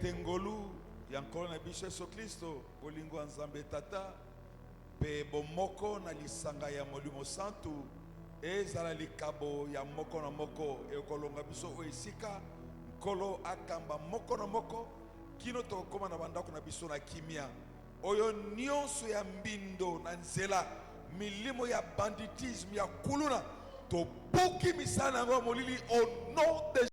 Tengolu yankolo na biso Yesu Kristo bolingo nzambe tata pe bomoko na lisanga ya molimo santu ezala likabo ya moko na moko ekolonga biso oesika nkolo akamba moko na moko kino tokoma na bandako na biso na kimia oyo nyonso ya mbindo na nzela milimo ya banditisme ya kuluna tobuki misana ngo molili au nom de